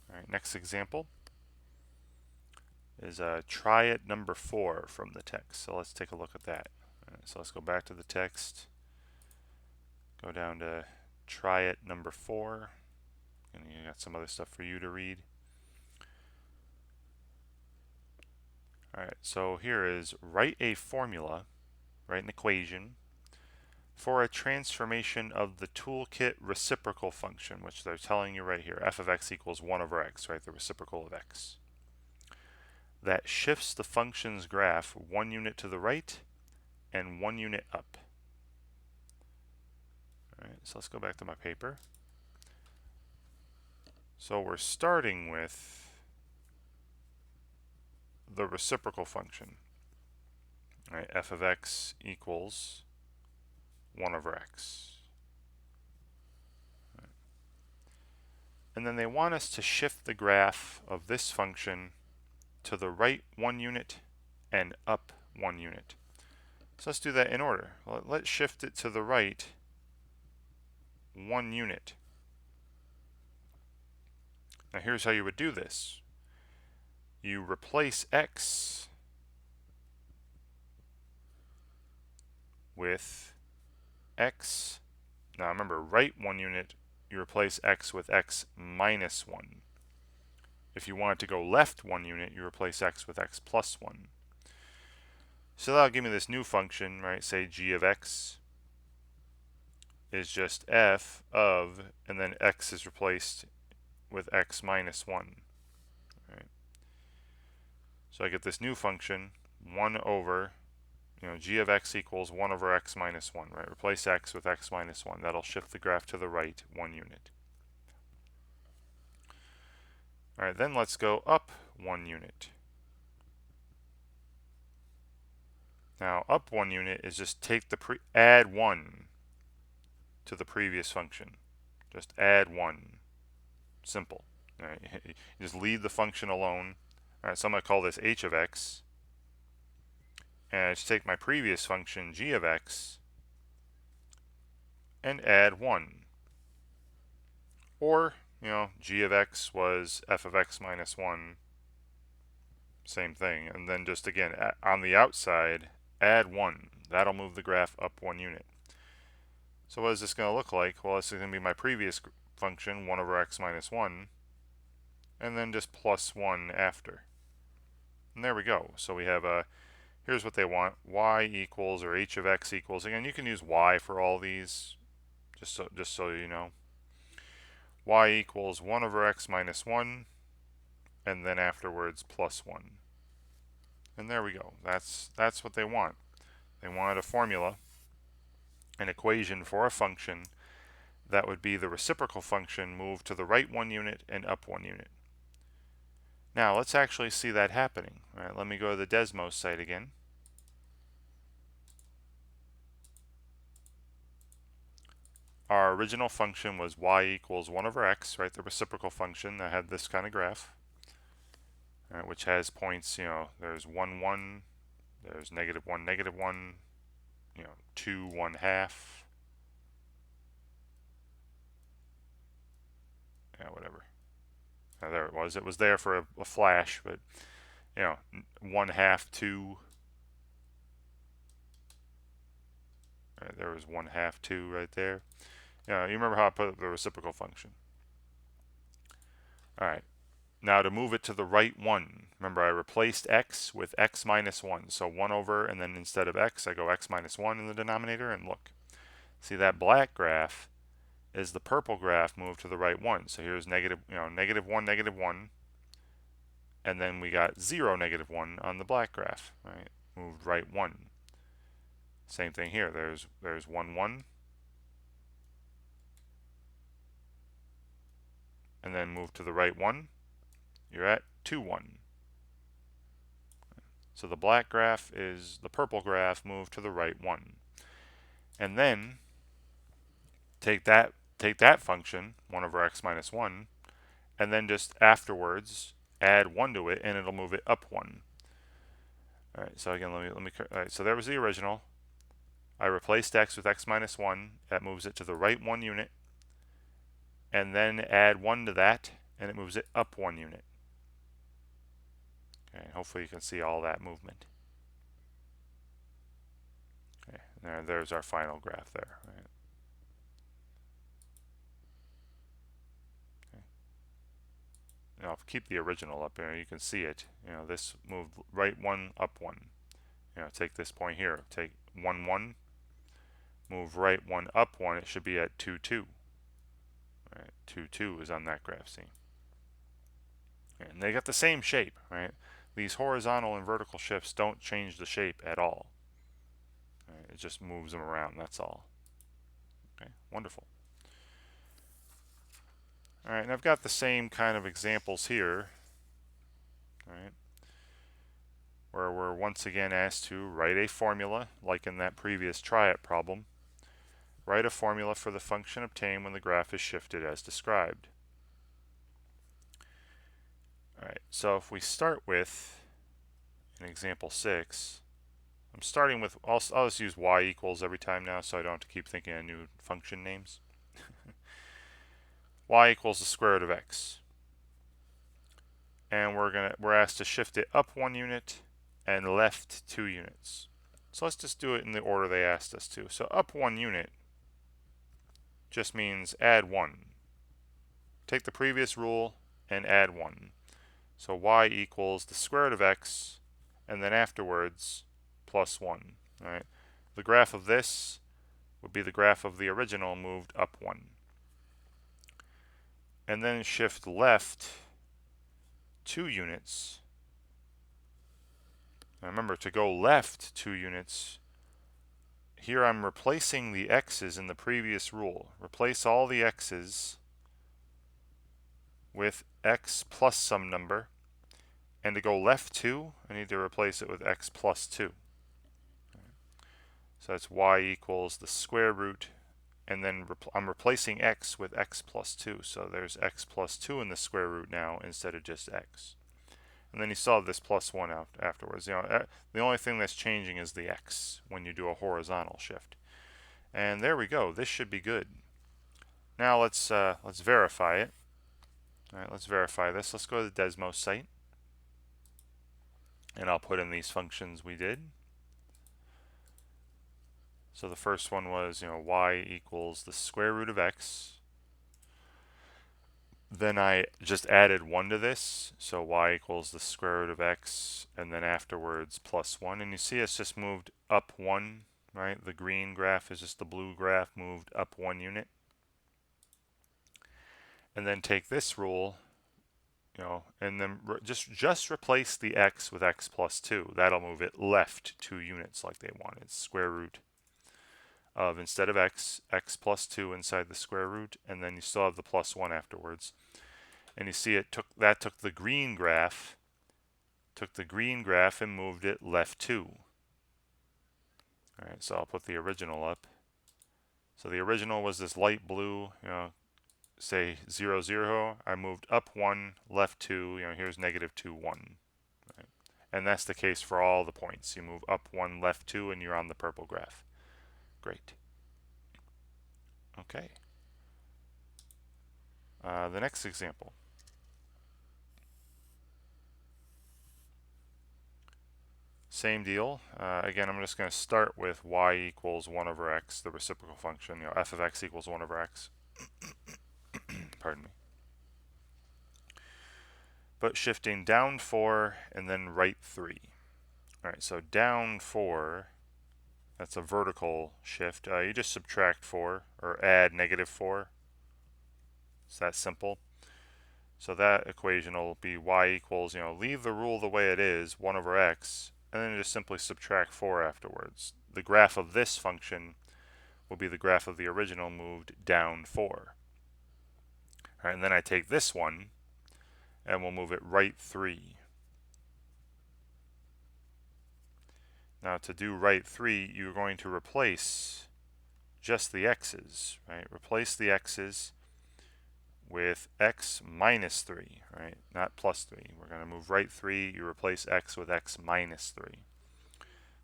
All right, next example is try it number 4 from the text. So let's take a look at that. All right, so let's go back to the text. Go down to try it number 4. And you got some other stuff for you to read. Alright, so here is write a formula, write an equation, for a transformation of the toolkit reciprocal function, which they're telling you right here, f of x equals 1 over x, right, the reciprocal of x, that shifts the function's graph 1 unit to the right and 1 unit up. Alright, so let's go back to my paper. So we're starting with the reciprocal function. All right, f of x equals 1 over x. Right. And then they want us to shift the graph of this function to the right 1 unit and up 1 unit. So let's do that in order. Let's shift it to the right 1 unit. Now here's how you would do this. You replace x with x. Now remember, right 1 unit, you replace x with x minus 1. If you want to go left 1 unit, you replace x with x plus 1. So that'll give me this new function, right? Say g of x is just f of, and then x is replaced with x minus 1. Right? So I get this new function, 1 over, g of x equals 1 over x minus 1, right? Replace x with x minus 1. That'll shift the graph to the right 1 unit. All right, then let's go up 1 unit. Now, up 1 unit is just take the add 1 to the previous function. Just add 1. Simple. All right, you just leave the function alone. All right, so I'm going to call this h of x. And I just take my previous function g of x and add 1. Or, g of x was f of x minus 1, same thing. And then just again, on the outside, add 1. That'll move the graph up 1 unit. So what is this going to look like? Well, this is going to be my previous function, 1 over x minus 1, and then just plus 1 after. And there we go. So we have here's what they want, y equals, or h of x equals, again, you can use y for all these, just so you know. Y equals 1 over x minus 1, and then afterwards plus 1. And there we go. That's what they want. They wanted a formula, an equation for a function that would be the reciprocal function moved to the right 1 unit and up 1 unit. Now let's actually see that happening. All right, let me go to the Desmos site again. Our original function was y equals 1 over x, right? The reciprocal function that had this kind of graph, which has points, there's 1, 1, there's negative 1, negative 1, 2, 1 half. Yeah, whatever. Now, there it was. It was there for a flash, but 1 half, 2. Right, there was 1 half, 2 right there. You remember how I put the reciprocal function. All right. Now to move it to the right 1, remember I replaced x with x minus 1. So 1 over, and then instead of x, I go x minus 1 in the denominator, and look. See, that black graph is the purple graph moved to the right 1. So here's negative 1, negative 1. And then we got 0, negative 1 on the black graph, right? Moved right 1. Same thing here. There's 1, 1. And then move to the right 1. You're at 2, 1. So the black graph is the purple graph moved to the right 1. And then take that function, 1 over x minus 1, and then just afterwards add 1 to it, and it'll move it up 1. All right, so again, let me all right, so there was the original. I replaced x with x minus 1. That moves it to the right 1 unit. And then add 1 to that, and it moves it up 1 unit. Okay, hopefully you can see all that movement. Okay, there's our final graph there. Right? Okay. Now, if keep the original up here, you can see it. This moved right 1, up 1. Take this point here. Take 1, 1. Move right 1, up 1. It should be at 2, 2. Right? 2, 2 is on that graph, see? And they got the same shape, right? These horizontal and vertical shifts don't change the shape at all. Right? It just moves them around, that's all. Okay, wonderful. All right, and I've got the same kind of examples here, right? Where we're once again asked to write a formula, like in that previous try it problem. Write a formula for the function obtained when the graph is shifted as described. All right, so if we start with in example 6, I'm starting with, I'll just use y equals every time now so I don't have to keep thinking of new function names. Y equals the square root of x. And we're asked to shift it up 1 unit and left 2 units. So let's just do it in the order they asked us to. So up 1 unit just means add 1. Take the previous rule and add 1. So y equals the square root of x, and then afterwards plus 1. All right. The graph of this would be the graph of the original moved up 1. And then shift left 2 units. Now remember, to go left 2 units, here I'm replacing the x's in the previous rule. Replace all the x's with x plus some number. And to go left 2, I need to replace it with x plus 2. So that's y equals the square root, and then I'm replacing x with x plus 2. So there's x plus 2 in the square root now instead of just x. And then you saw this plus 1 out afterwards. The only thing that's changing is the x when you do a horizontal shift. And there we go. This should be good. Now let's verify it. All right, let's verify this. Let's go to the Desmos site, and I'll put in these functions we did. So the first one was, y equals the square root of x. Then I just added 1 to this, so y equals the square root of x, and then afterwards plus 1. And you see it's just moved up 1, right? The green graph is just the blue graph moved up 1 unit. And then take this rule, and then just replace the x with x plus 2. That'll move it left 2 units like they wanted. Square root of, instead of x, x plus 2 inside the square root, and then you still have the plus 1 afterwards. And you see took the green graph, and moved it left 2. All right, so I'll put the original up. So the original was this light blue, say 0, 0. I moved up 1, left 2. Here's negative 2, 1. Right? And that's the case for all the points. You move up 1, left 2, and you're on the purple graph. Great. Okay. The next example. Same deal. Again, I'm just going to start with y equals 1 over x, the reciprocal function. F of x equals 1 over x. Pardon me. But shifting down 4 and then right 3. All right, so down 4, that's a vertical shift. You just subtract 4 or add negative 4. It's that simple. So that equation will be y equals, leave the rule the way it is, 1 over x, and then just simply subtract 4 afterwards. The graph of this function will be the graph of the original moved down 4. All right, and then I take this one, and we'll move it right 3. Now to do right 3, you're going to replace just the x's, right? Replace the x's with x minus 3, right? Not plus 3. We're going to move right 3. You replace x with x minus 3.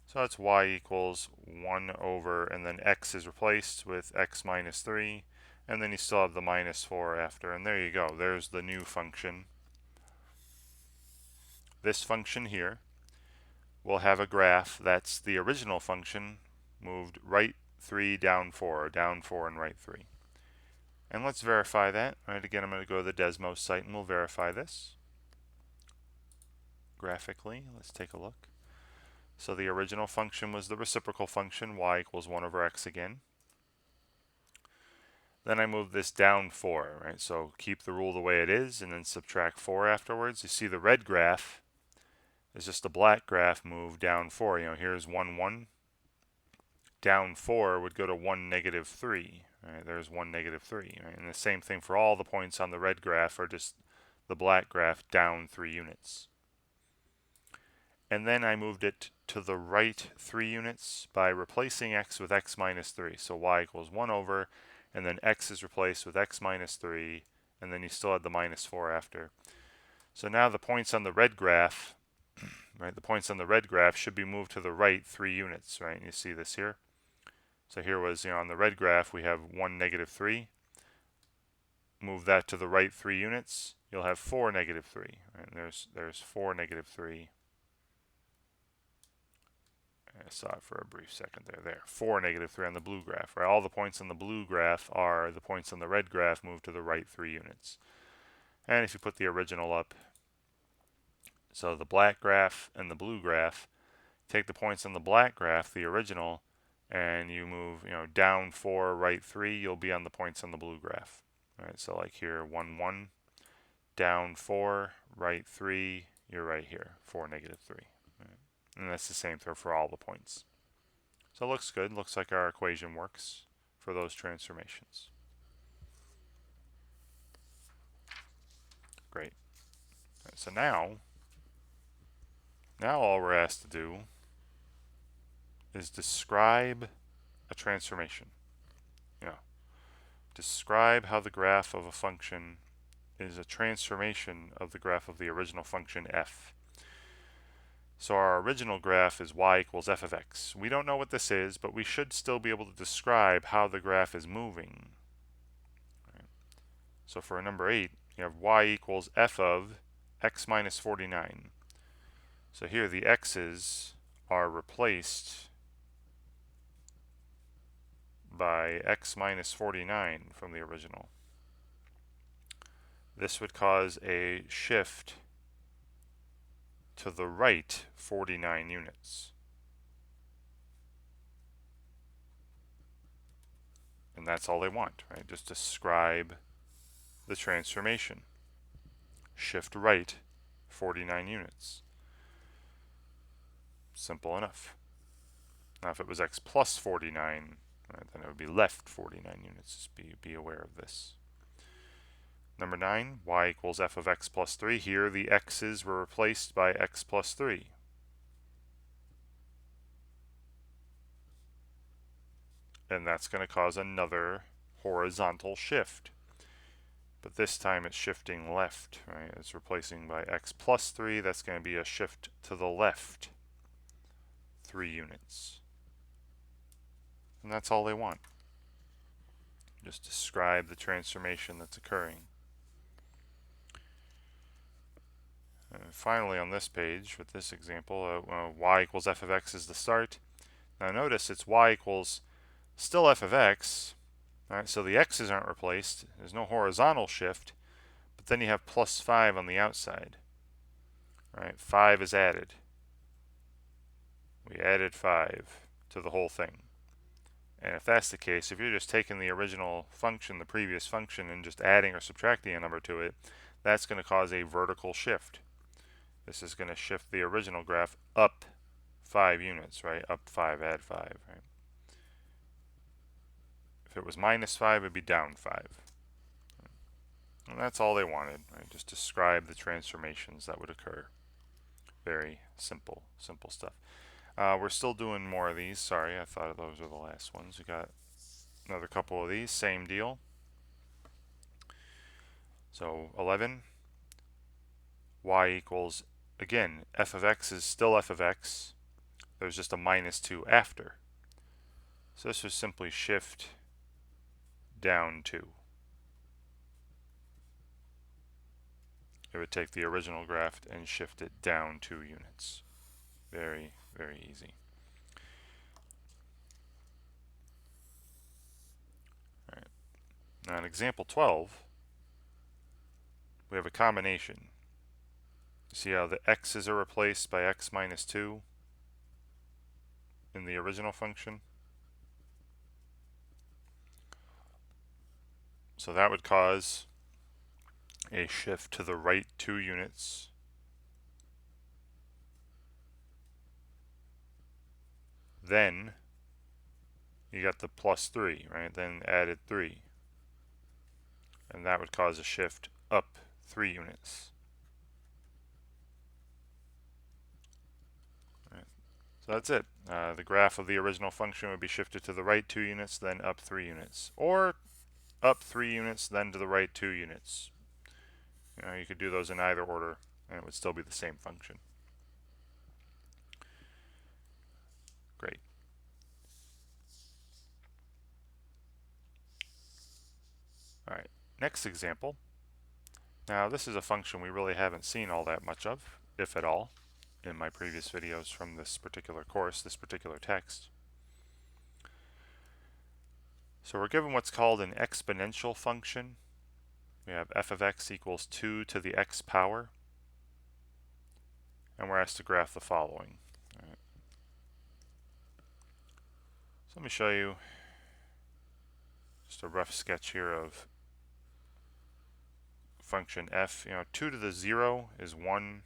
So that's y equals 1 over, and then x is replaced with x minus 3. And then you still have the minus 4 after. And there you go. There's the new function. This function here will have a graph that's the original function moved right 3, down 4, or down 4 and right 3. And let's verify that. All right, again, I'm going to go to the Desmos site and we'll verify this graphically. Let's take a look. So the original function was the reciprocal function, y equals 1 over x again. Then I move this down 4, right? So keep the rule the way it is and then subtract 4 afterwards. You see the red graph is just a black graph moved down 4. Here's 1, 1. Down 4 would go to 1, negative 3. Right, there's 1, negative 3. Right? And the same thing for all the points on the red graph are just the black graph down 3 units. And then I moved it to the right 3 units by replacing x with x minus 3. So y equals 1 over, and then x is replaced with x minus 3, and then you still had the minus 4 after. So now the points on the red graph, right, the points on the red graph should be moved to the right 3 units, right? And you see this here. So here was, on the red graph, we have 1, negative 3. Move that to the right 3 units, you'll have 4, negative 3. Right? And there's 4, negative 3. I saw it for a brief second there. 4, negative 3 on the blue graph, right? All the points on the blue graph are the points on the red graph moved to the right 3 units. And if you put the original up, so the black graph and the blue graph, take the points on the black graph, the original, and you move, down 4, right 3, you'll be on the points on the blue graph. All right, so like here, 1, 1, down 4, right 3, you're right here, 4, negative 3. Right. And that's the same for all the points. So it looks good. Looks like our equation works for those transformations. Great. Right, so now all we're asked to do is describe a transformation. Describe how the graph of a function is a transformation of the graph of the original function f. So our original graph is y equals f of x. We don't know what this is, but we should still be able to describe how the graph is moving. Right. So for number 8, you have y equals f of x minus 49. So here the x's are replaced by x minus 49 from the original. This would cause a shift to the right 49 units. And that's all they want, right? Just describe the transformation. Shift right 49 units. Simple enough. Now if it was x plus 49, right, then it would be left 49 units. Just be aware of this. Number 9, y equals f of x plus 3. Here the x's were replaced by x plus 3. And that's going to cause another horizontal shift. But this time it's shifting left, right? It's replacing by x plus 3. That's going to be a shift to the left 3 units. And that's all they want. Just describe the transformation that's occurring. And finally on this page, with this example, y equals f of x is the start. Now notice it's y equals still f of x. Alright, so the x's aren't replaced. There's no horizontal shift. But then you have plus 5 on the outside. Right, 5 is added. We added 5 to the whole thing. And if that's the case, if you're just taking the original function, the previous function, and just adding or subtracting a number to it, that's going to cause a vertical shift. This is going to shift the original graph up 5 units, right? Up 5, add 5, right? If it was minus 5, it would be down 5. And that's all they wanted, right? Just describe the transformations that would occur. Very simple stuff. We're still doing more of these. Sorry, I thought those were the last ones. We got another couple of these. Same deal. So 11, y equals, again, f of x is still f of x. There's just a minus 2 after. So this would simply shift down 2. It would take the original graph and shift it down 2 units. Very, very easy. All right. Now in example 12, we have a combination. You see how the x's are replaced by x minus 2 in the original function? So that would cause a shift to the right 2 units. Then you got the plus 3, right? Then added 3. And that would cause a shift up 3 units. Right. So that's it. The graph of the original function would be shifted to the right 2 units, then up 3 units. Or up 3 units, then to the right 2 units. You could do those in either order, and it would still be the same function. Great. All right, next example. Now this is a function we really haven't seen all that much of, if at all, in my previous videos from this particular course, this particular text. So we're given what's called an exponential function. We have f of x equals 2 to the x power. And we're asked to graph the following. All right. So let me show you just a rough sketch here of function f. 2 to the 0 is 1.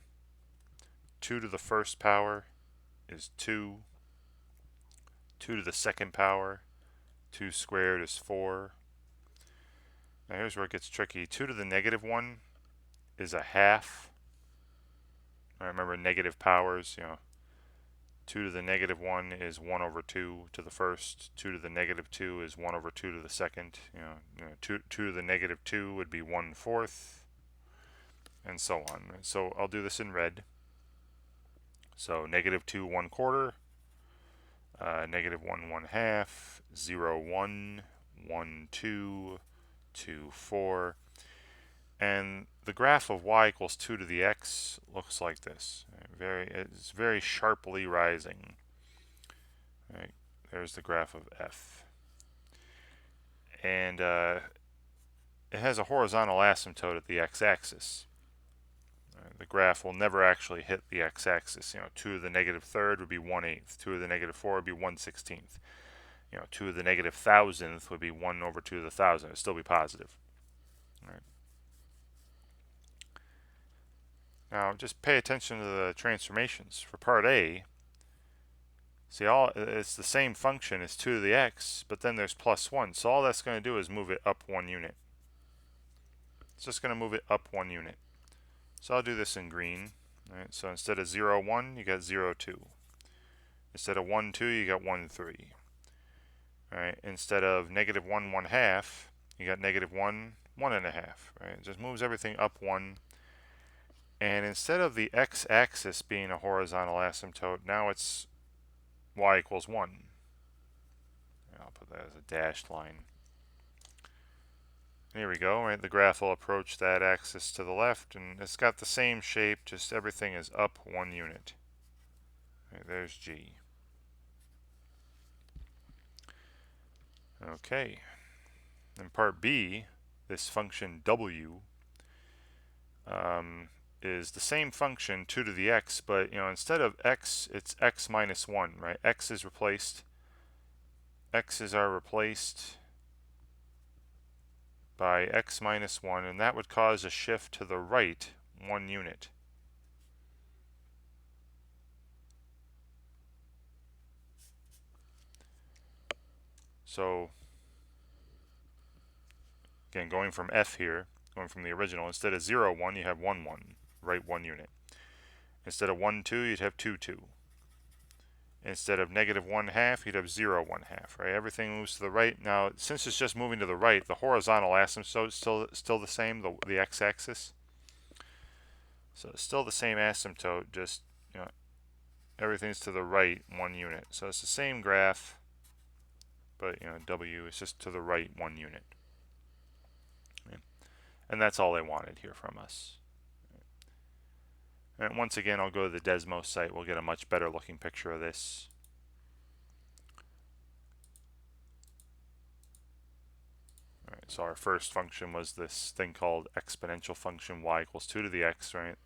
2 to the first power is 2. 2 to the second power, 2 squared is 4. Now here's where it gets tricky. 2 to the negative 1 is a half. I remember negative powers, 2 to the negative 1 is 1 over 2 to the first. 2 to the negative 2 is 1 over 2 to the second. 2 to the negative 2 would be 1/4, and so on. So I'll do this in red. So -2 1/4, -1 1/2, 0 1, 1 2, 2 4, and the graph of y equals 2 to the x looks like this. It's very sharply rising. Right, there's the graph of f, and it has a horizontal asymptote at the x-axis. The graph will never actually hit the x-axis. 2 to the -3rd would be 1/8. 2 to the -4 would be 1/16. 2 to the -1000th would be 1 over 2 to the 1000. It would still be positive. All right. Now just pay attention to the transformations. For part A, see, it's the same function as 2 to the x, but then there's +1. So all that's going to do is move it up 1 unit. It's just going to move it up 1 unit. So I'll do this in green. All right, so instead of 0 1, you got 0 2. Instead of 1 2, you got 1 3. All right, instead of -1 1/2, you got -1 1.5. Right, it just moves everything up 1. And instead of the x-axis being a horizontal asymptote, now it's y equals 1. I'll put that as a dashed line. Here we go, right? The graph will approach that axis to the left, and it's got the same shape, just everything is up 1 unit. Right, there's G. Okay. In part B, this function W is the same function, 2 to the x, but instead of x, it's x minus 1, right? X's are replaced by x minus 1, and that would cause a shift to the right 1 unit. So again, going from f here, going from the original, instead of 0 1, you have 1 1, right 1 unit. Instead of 1 2, you'd have 2 2. Instead of -1 1/2, you'd have 0 1/2, right? Everything moves to the right. Now, since it's just moving to the right, the horizontal asymptote is still the same, the x-axis. So it's still the same asymptote, just everything's to the right 1 unit. So it's the same graph, but W is just to the right 1 unit. Okay. And that's all they wanted here from us. And once again, I'll go to the Desmos site. We'll get a much better looking picture of this. All right, so our first function was this thing called exponential function y equals 2 to the x, right?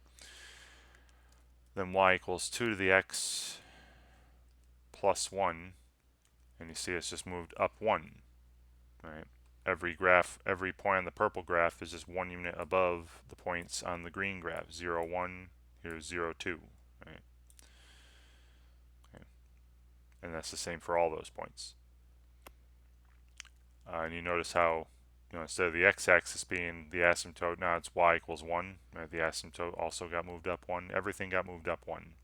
Then y equals 2 to the x plus 1. And you see it's just moved up 1, right? Every point on the purple graph is just 1 unit above the points on the green graph. 0 1, here's 0 2, right? Okay. And that's the same for all those points. And you notice how instead of the x-axis being the asymptote, now it's y equals 1. Right? The asymptote also got moved up 1. Everything got moved up 1.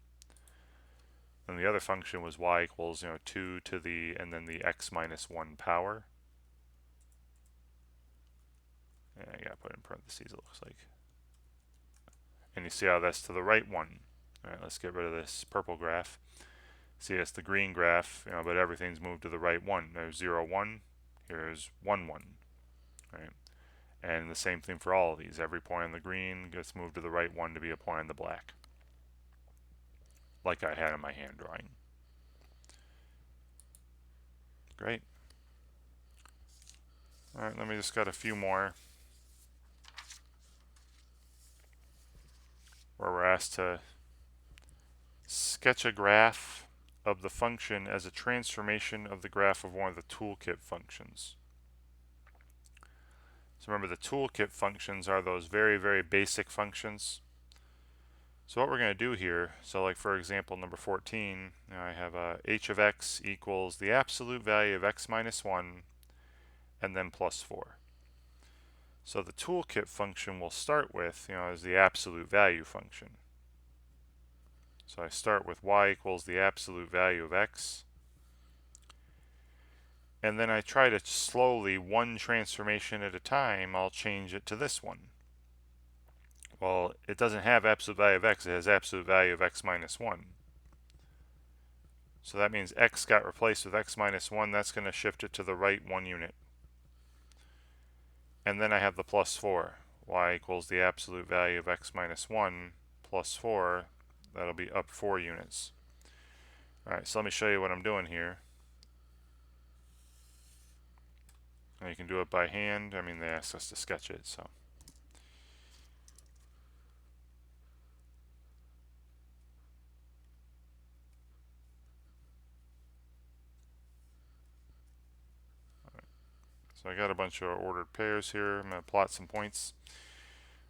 And the other function was y equals 2 to the, and then the x minus 1 power. And I gotta put in parentheses, it looks like. And you see how that's to the right 1. All right, let's get rid of this purple graph. See, it's the green graph, but everything's moved to the right 1. There's 0 1. Here's 1 1. Right? And the same thing for all of these. Every point on the green gets moved to the right 1 to be a point on the black, like I had in my hand drawing. Great. All right, let me just got a few more where we're asked to sketch a graph of the function as a transformation of the graph of one of the toolkit functions. So remember, the toolkit functions are those very, very basic functions. So what we're going to do here, so like for example number 14, I have h of x equals the absolute value of x minus 1 and then plus 4. So the toolkit function we'll start with is the absolute value function. So I start with y equals the absolute value of x, and then I try to slowly, one transformation at a time, I'll change it to this one. Well, it doesn't have absolute value of x, it has absolute value of x minus 1. So that means x got replaced with x minus 1. That's going to shift it to the right 1 unit. And then I have the plus 4. Y equals the absolute value of x minus 1 plus 4. That'll be up 4 units. Alright, so let me show you what I'm doing here. And you can do it by hand. I mean, they asked us to sketch it, so. So I got a bunch of ordered pairs here. I'm going to plot some points.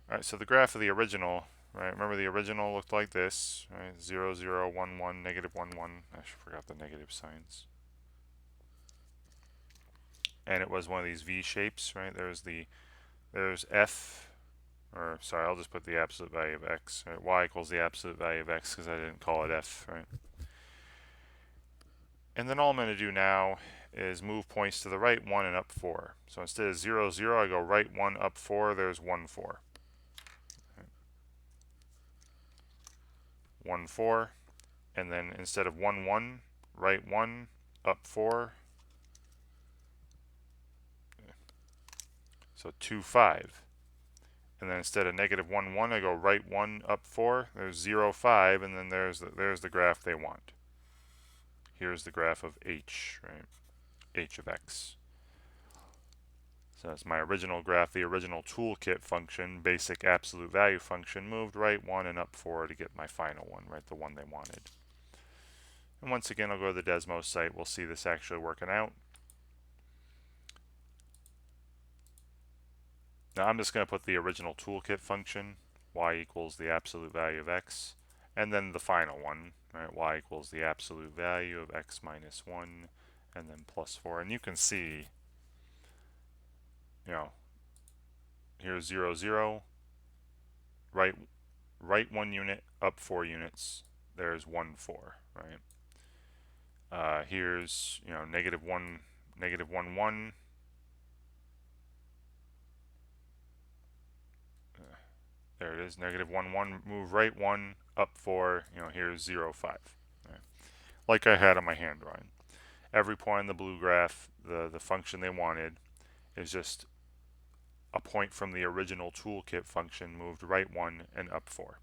Alright, so the graph of the original, right? Remember the original looked like this, right? 0, 0, 1, 1, negative 1, 1. I forgot the negative signs. And it was one of these V shapes, right? There's F, or sorry, I'll just put the absolute value of X. Right? Y equals the absolute value of X because I didn't call it F, right? And then all I'm going to do now is move points to the right 1 and up 4. So instead of 0, 0, I go right 1, up 4. There's 1, 4. 1, 4. And then instead of 1, 1, right 1, up 4. So 2, 5. And then instead of negative 1, 1, I go right 1, up 4. There's 0, 5. And then there's the graph they want. Here's the graph of h, right? H of x. So that's my original graph, the original toolkit function, basic absolute value function, moved right 1 and up 4 to get my final one, right, the one they wanted. And once again, I'll go to the Desmos site. We'll see this actually working out. Now I'm just going to put the original toolkit function, y equals the absolute value of x, and then the final one, right, y equals the absolute value of x minus 1, and then plus 4. And you can see, you know, here's 0, 0, right 1 unit, up 4 units. There's 1, 4, right? Here's, you know, negative 1, 1. There it is, negative 1, 1. Move right 1, up 4. You know, here's 0, 5. Right? Like I had on my hand drawing. Every point in the blue graph, the function they wanted is just a point from the original toolkit function moved right 1 and up 4.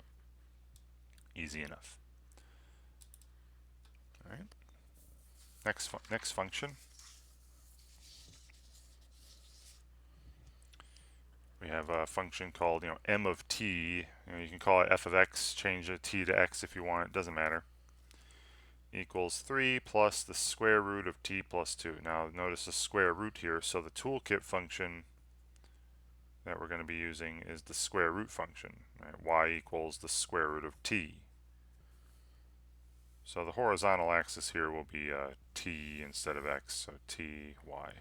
Easy enough. All right. Next function. We have a function called, you know, m of t. You know, you can call it f of x. Change the t to x if you want. It doesn't matter. Equals 3 plus the square root of t plus 2. Now notice the square root here. So the toolkit function that we're going to be using is the square root function. Right? Y equals the square root of t. So the horizontal axis here will be t instead of x, so t, y.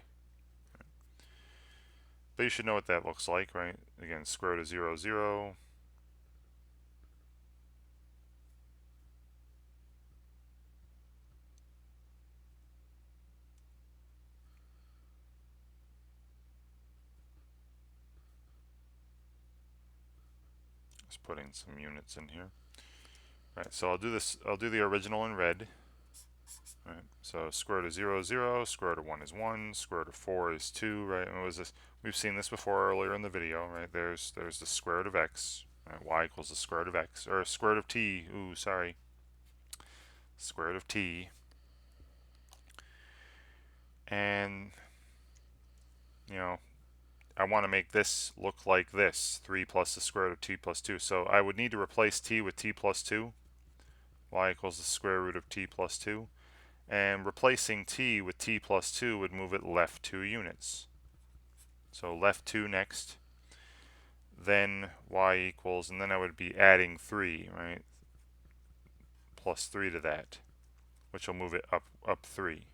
But you should know what that looks like, right? Again, square root of 0, 0. Just putting some units in here. All right, so I'll do the original in red. Right, so square root of 0, 0, square root of 1 is 1, square root of 4 is 2, right? And it was this, we've seen this before earlier in the video, right? There's the square root of x, right? Y equals the square root of x, or square root of t, ooh, sorry. Square root of t. And, you know, I want to make this look like this, 3 plus the square root of t plus 2. So I would need to replace t with t plus 2. Y equals the square root of t plus 2. And replacing t with t plus 2 would move it left 2 units. So left 2 next. Then y equals, and then I would be adding 3, right? Plus 3 to that, which will move it up 3.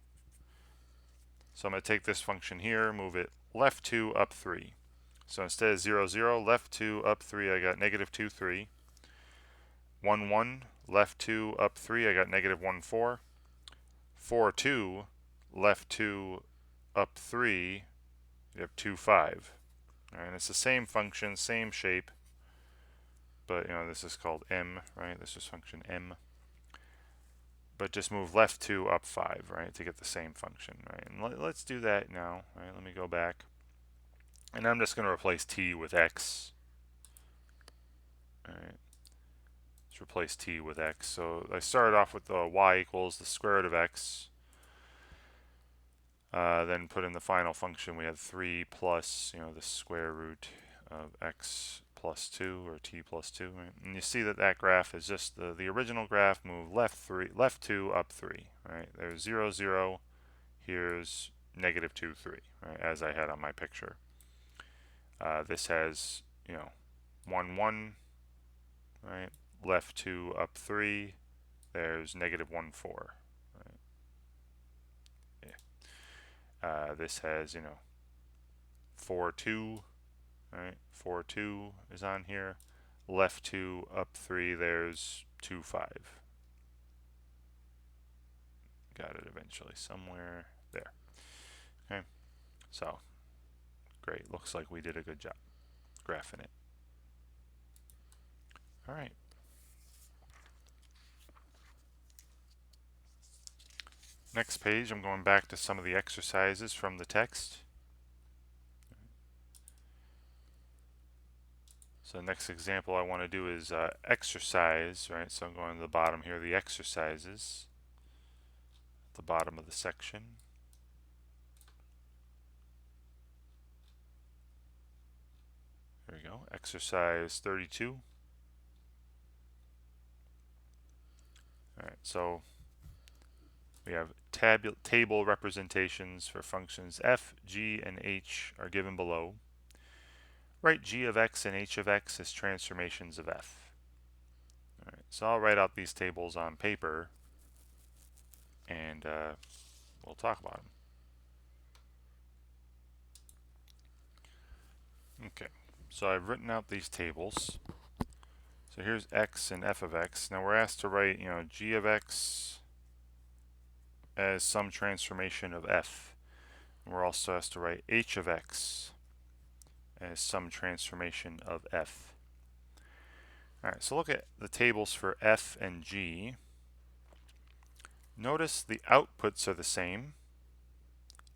So I'm going to take this function here, move it left 2, up 3. So instead of 0, 0, left 2, up 3, I got negative 2, 3. 1, 1, left 2, up 3, I got negative 1, 4. 4, 2, left 2, up 3, you have 2, 5. All right, and it's the same function, same shape, but you know, this is called m, right? This is function m. but just move left 2 up 5, right, to get the same function, right? And let's do that now, right? Let me go back. And I'm just going to replace t with x. All right. Let's replace t with x. So I started off with y equals the square root of x. Then put in the final function. We had 3 plus, the square root of x plus 2, or t plus 2. Right? And you see that that graph is just the original graph. Move left 2, up 3. Right? There's 0, 0. Here's negative 2, 3. Right? As I had on my picture. This has, 1, 1. Right? Left 2, up 3. There's negative 1, 4. Right? Yeah. This has, 4, 2. Right? 4, 2 is on here. Left 2, up 3. There's 2, 5. Got it eventually somewhere there. Okay. So, great. Looks like we did a good job graphing it. All right. Next page, I'm going back to some of the exercises from the text. So the next example I want to do is exercise, right? So I'm going to the bottom here, the exercises, at the bottom of the section. There we go, exercise 32. All right, so we have table representations for functions f, g, and h are given below. Write g of x and h of x as transformations of f. All right, so I'll write out these tables on paper, and we'll talk about them. Okay, so I've written out these tables. So here's x and f of x. Now we're asked to write, g of x as some transformation of f. And we're also asked to write h of x as some transformation of f. Alright, so look at the tables for f and g. Notice the outputs are the same.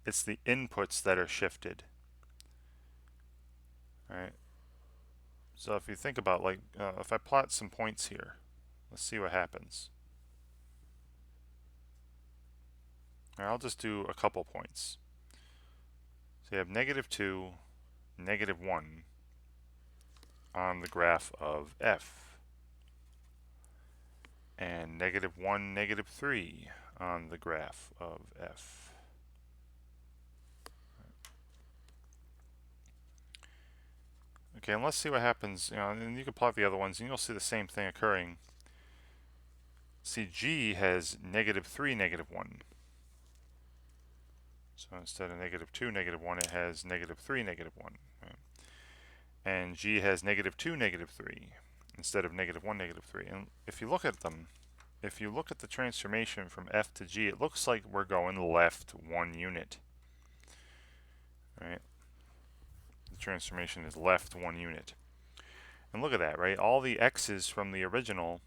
It's the inputs that are shifted. Alright, so if you think about, if I plot some points here, let's see what happens. Alright, I'll just do a couple points. So you have negative 2, negative 1 on the graph of f, and negative 1, negative 3 on the graph of f. Okay, and let's see what happens, and you can plot the other ones and you'll see the same thing occurring. See, g has negative 3, negative 1. So instead of negative 2, negative 1, it has negative 3, negative 1. Right? And g has negative 2, negative 3 instead of negative 1, negative 3. And if you look at them, if you look at the transformation from f to g, it looks like we're going left 1 unit. Right? The transformation is left 1 unit. And look at that, right? All the x's from the original,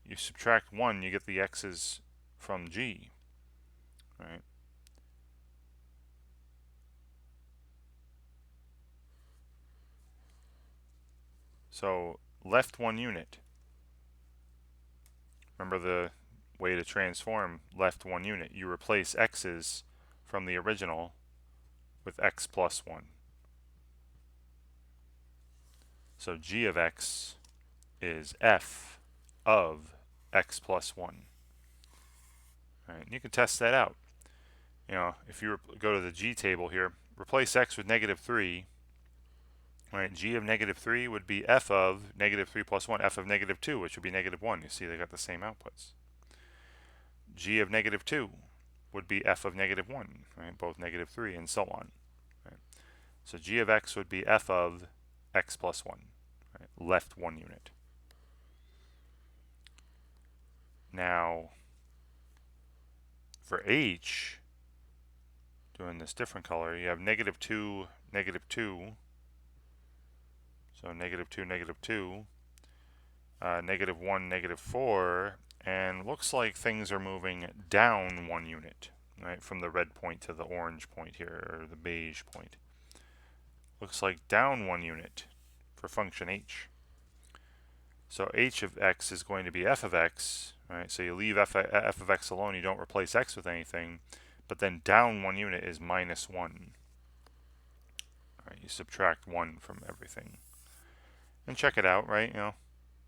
you subtract 1, you get the x's from g. Right? So left 1 unit. Remember the way to transform left 1 unit. You replace x's from the original with x plus 1. So g of x is f of x plus 1. All right, and you can test that out. If you go to the g table here, replace x with negative 3. Right, g of negative 3 would be f of negative 3 plus 1, f of negative 2, which would be negative 1. You see they got the same outputs. G of negative 2 would be f of negative 1, right, both negative 3 and so on. Right. So g of x would be f of x plus 1, right, left 1 unit. Now, for h, doing this different color, you have negative 2, negative 2. So negative 2, negative 2, negative 1, negative 4, and looks like things are moving down 1 unit, right, from the red point to the orange point here, or the beige point. Looks like down 1 unit for function h. So h of x is going to be f of x, right? So you leave f of x alone, you don't replace x with anything, but then down 1 unit is minus 1. Right, you subtract 1 from everything. And check it out, right?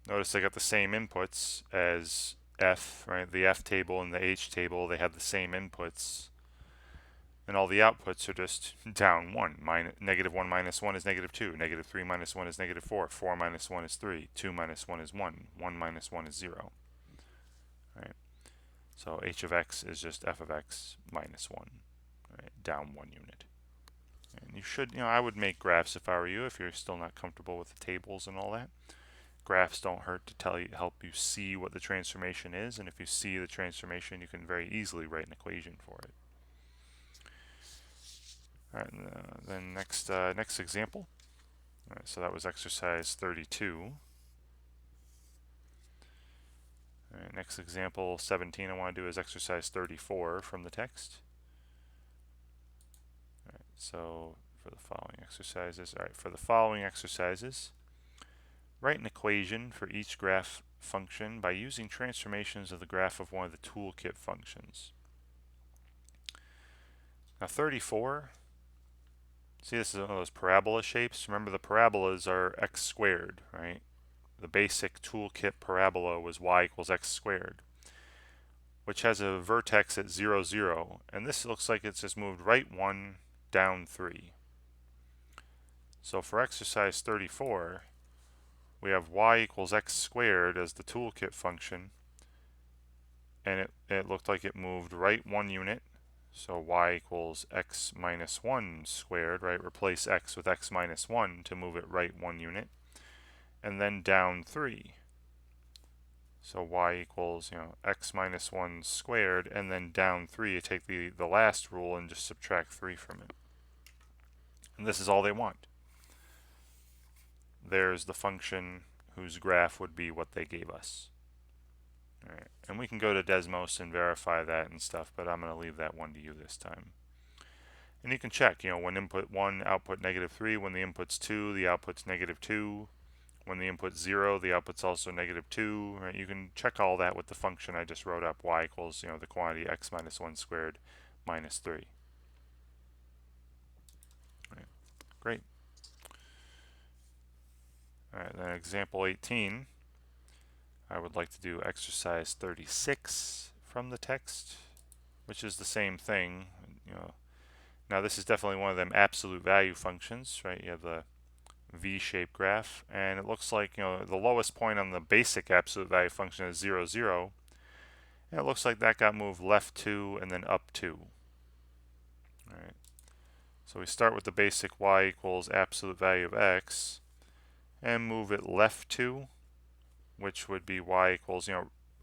Notice they got the same inputs as f, right? The f table and the h table, they have the same inputs. And all the outputs are just down 1. Negative 1 minus 1 is negative 2. Negative 3 minus 1 is negative 4. 4 minus 1 is 3. 2 minus 1 is 1. 1 minus 1 is 0. Right? So h of x is just f of x minus 1. Right? Down 1 unit. And you should, I would make graphs if I were you, if you're still not comfortable with the tables and all that. Graphs don't hurt to help you see what the transformation is, and if you see the transformation, you can very easily write an equation for it. All right, then next example. All right, so that was exercise 32. All right, next example 17 I want to do is exercise 34 from the text. All right, so for the following exercises, write an equation for each graph function by using transformations of the graph of one of the toolkit functions. Now 34, see, this is one of those parabola shapes. Remember, the parabolas are x squared, right? The basic toolkit parabola was y equals x squared, which has a vertex at 0, 0, and this looks like it's just moved right 1, down 3. So for exercise 34, we have y equals x squared as the toolkit function, and it looked like it moved right 1 unit. So y equals x minus 1 squared, right? Replace x with x minus 1 to move it right 1 unit. And then down 3. So y equals, x minus 1 squared, and then down 3. You take the last rule and just subtract 3 from it. And this is all they want. There's the function whose graph would be what they gave us. All right. And we can go to Desmos and verify that and stuff, but I'm going to leave that one to you this time. And you can check, when input 1, output negative 3. When the input's 2, the output's negative 2. When the input's 0, the output's also negative 2. Right? You can check all that with the function I just wrote up, y equals, the quantity x minus 1 squared minus 3. Right. Great. All right, then example 18, I would like to do exercise 36 from the text, which is the same thing. Now this is definitely one of them absolute value functions, right? You have the V-shaped graph, and it looks like, the lowest point on the basic absolute value function is 0, 0, and it looks like that got moved left 2 and then up 2. All right. So we start with the basic y equals absolute value of x, and move it left 2, which would be y equals,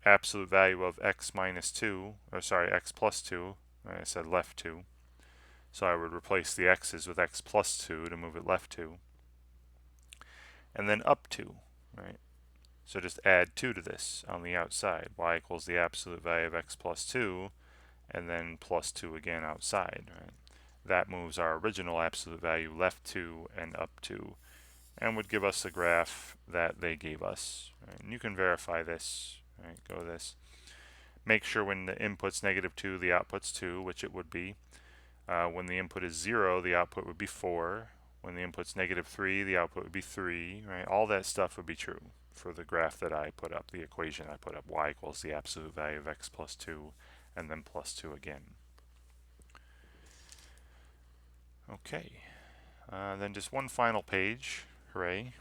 absolute value of x minus 2, or sorry, x plus 2. I said left 2. So I would replace the x's with x plus 2 to move it left 2. And then up 2, right? So just add 2 to this on the outside. Y equals the absolute value of x plus 2, and then plus 2 again outside, right? That moves our original absolute value left 2 and up 2, and would give us the graph that they gave us. Right? And you can verify this. Right? Go this. Make sure when the input's negative 2, the output's 2, which it would be. When the input is 0, the output would be 4. When the input's negative 3, the output would be 3. Right? All that stuff would be true for the graph that I put up, the equation I put up. Y equals the absolute value of x plus 2, and then plus 2 again. Okay. Then just one final page. Hooray.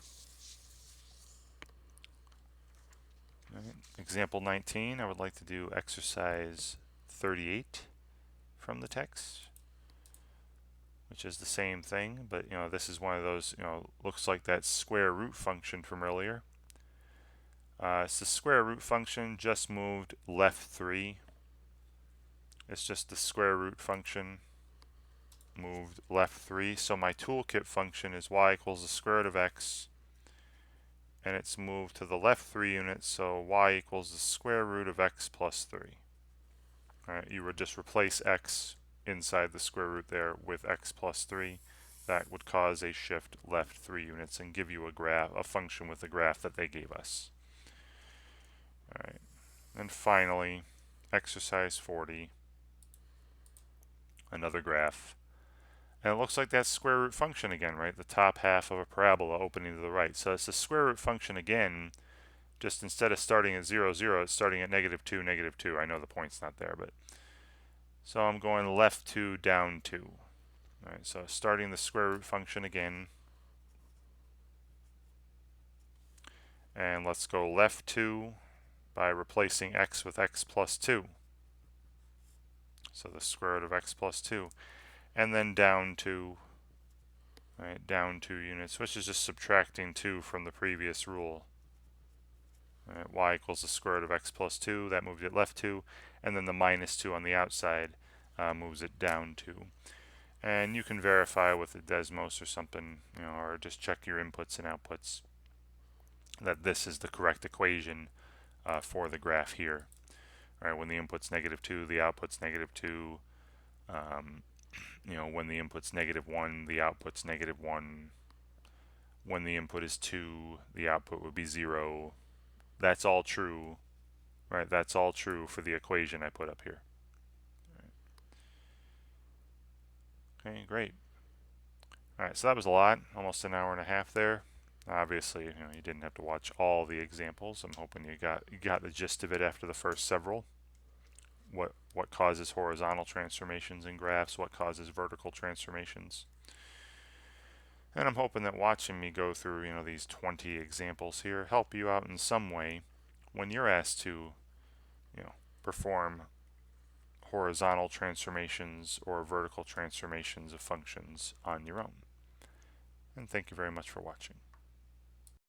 Right. Example 19, I would like to do exercise 38 from the text, which is the same thing, but this is one of those, looks like that square root function from earlier. It's the square root function, just moved left 3. It's just the square root function moved left 3. So my toolkit function is y equals the square root of x and it's moved to the left 3 units, so y equals the square root of x plus 3. Alright, you would just replace x inside the square root there with x plus 3. That would cause a shift left 3 units and give you a graph, a function with the graph that they gave us. Alright, and finally, exercise 40, another graph. And it looks like that square root function again, right? The top half of a parabola opening to the right. So it's the square root function again, just instead of starting at 0, 0, it's starting at -2, -2. I know the point's not there, but so I'm going left 2, down 2. All right, so starting the square root function again. And let's go left 2 by replacing x with x plus 2. So the square root of x plus 2. And then down 2, right, down 2 units, which is just subtracting 2 from the previous rule. Right, y equals the square root of x plus 2, that moved it left 2, and then the minus 2 on the outside moves it down 2. And you can verify with the Desmos or something, you know, or just check your inputs and outputs that this is the correct equation for the graph here. Right, when the input's -2, the output's -2. You know, when the input's -1, the output's -1. When the input is 2, the output would be 0. That's all true, right? That's all true for the equation I put up here. Okay, great. All right, so that was a lot, almost an hour and a half there. Obviously, you know, you didn't have to watch all the examples. I'm hoping you got the gist of it after the first several. What causes horizontal transformations in graphs? What causes vertical transformations? And I'm hoping that watching me go through, you know, these 20 examples here help you out in some way when you're asked to, you know, perform horizontal transformations or vertical transformations of functions on your own. And thank you very much for watching.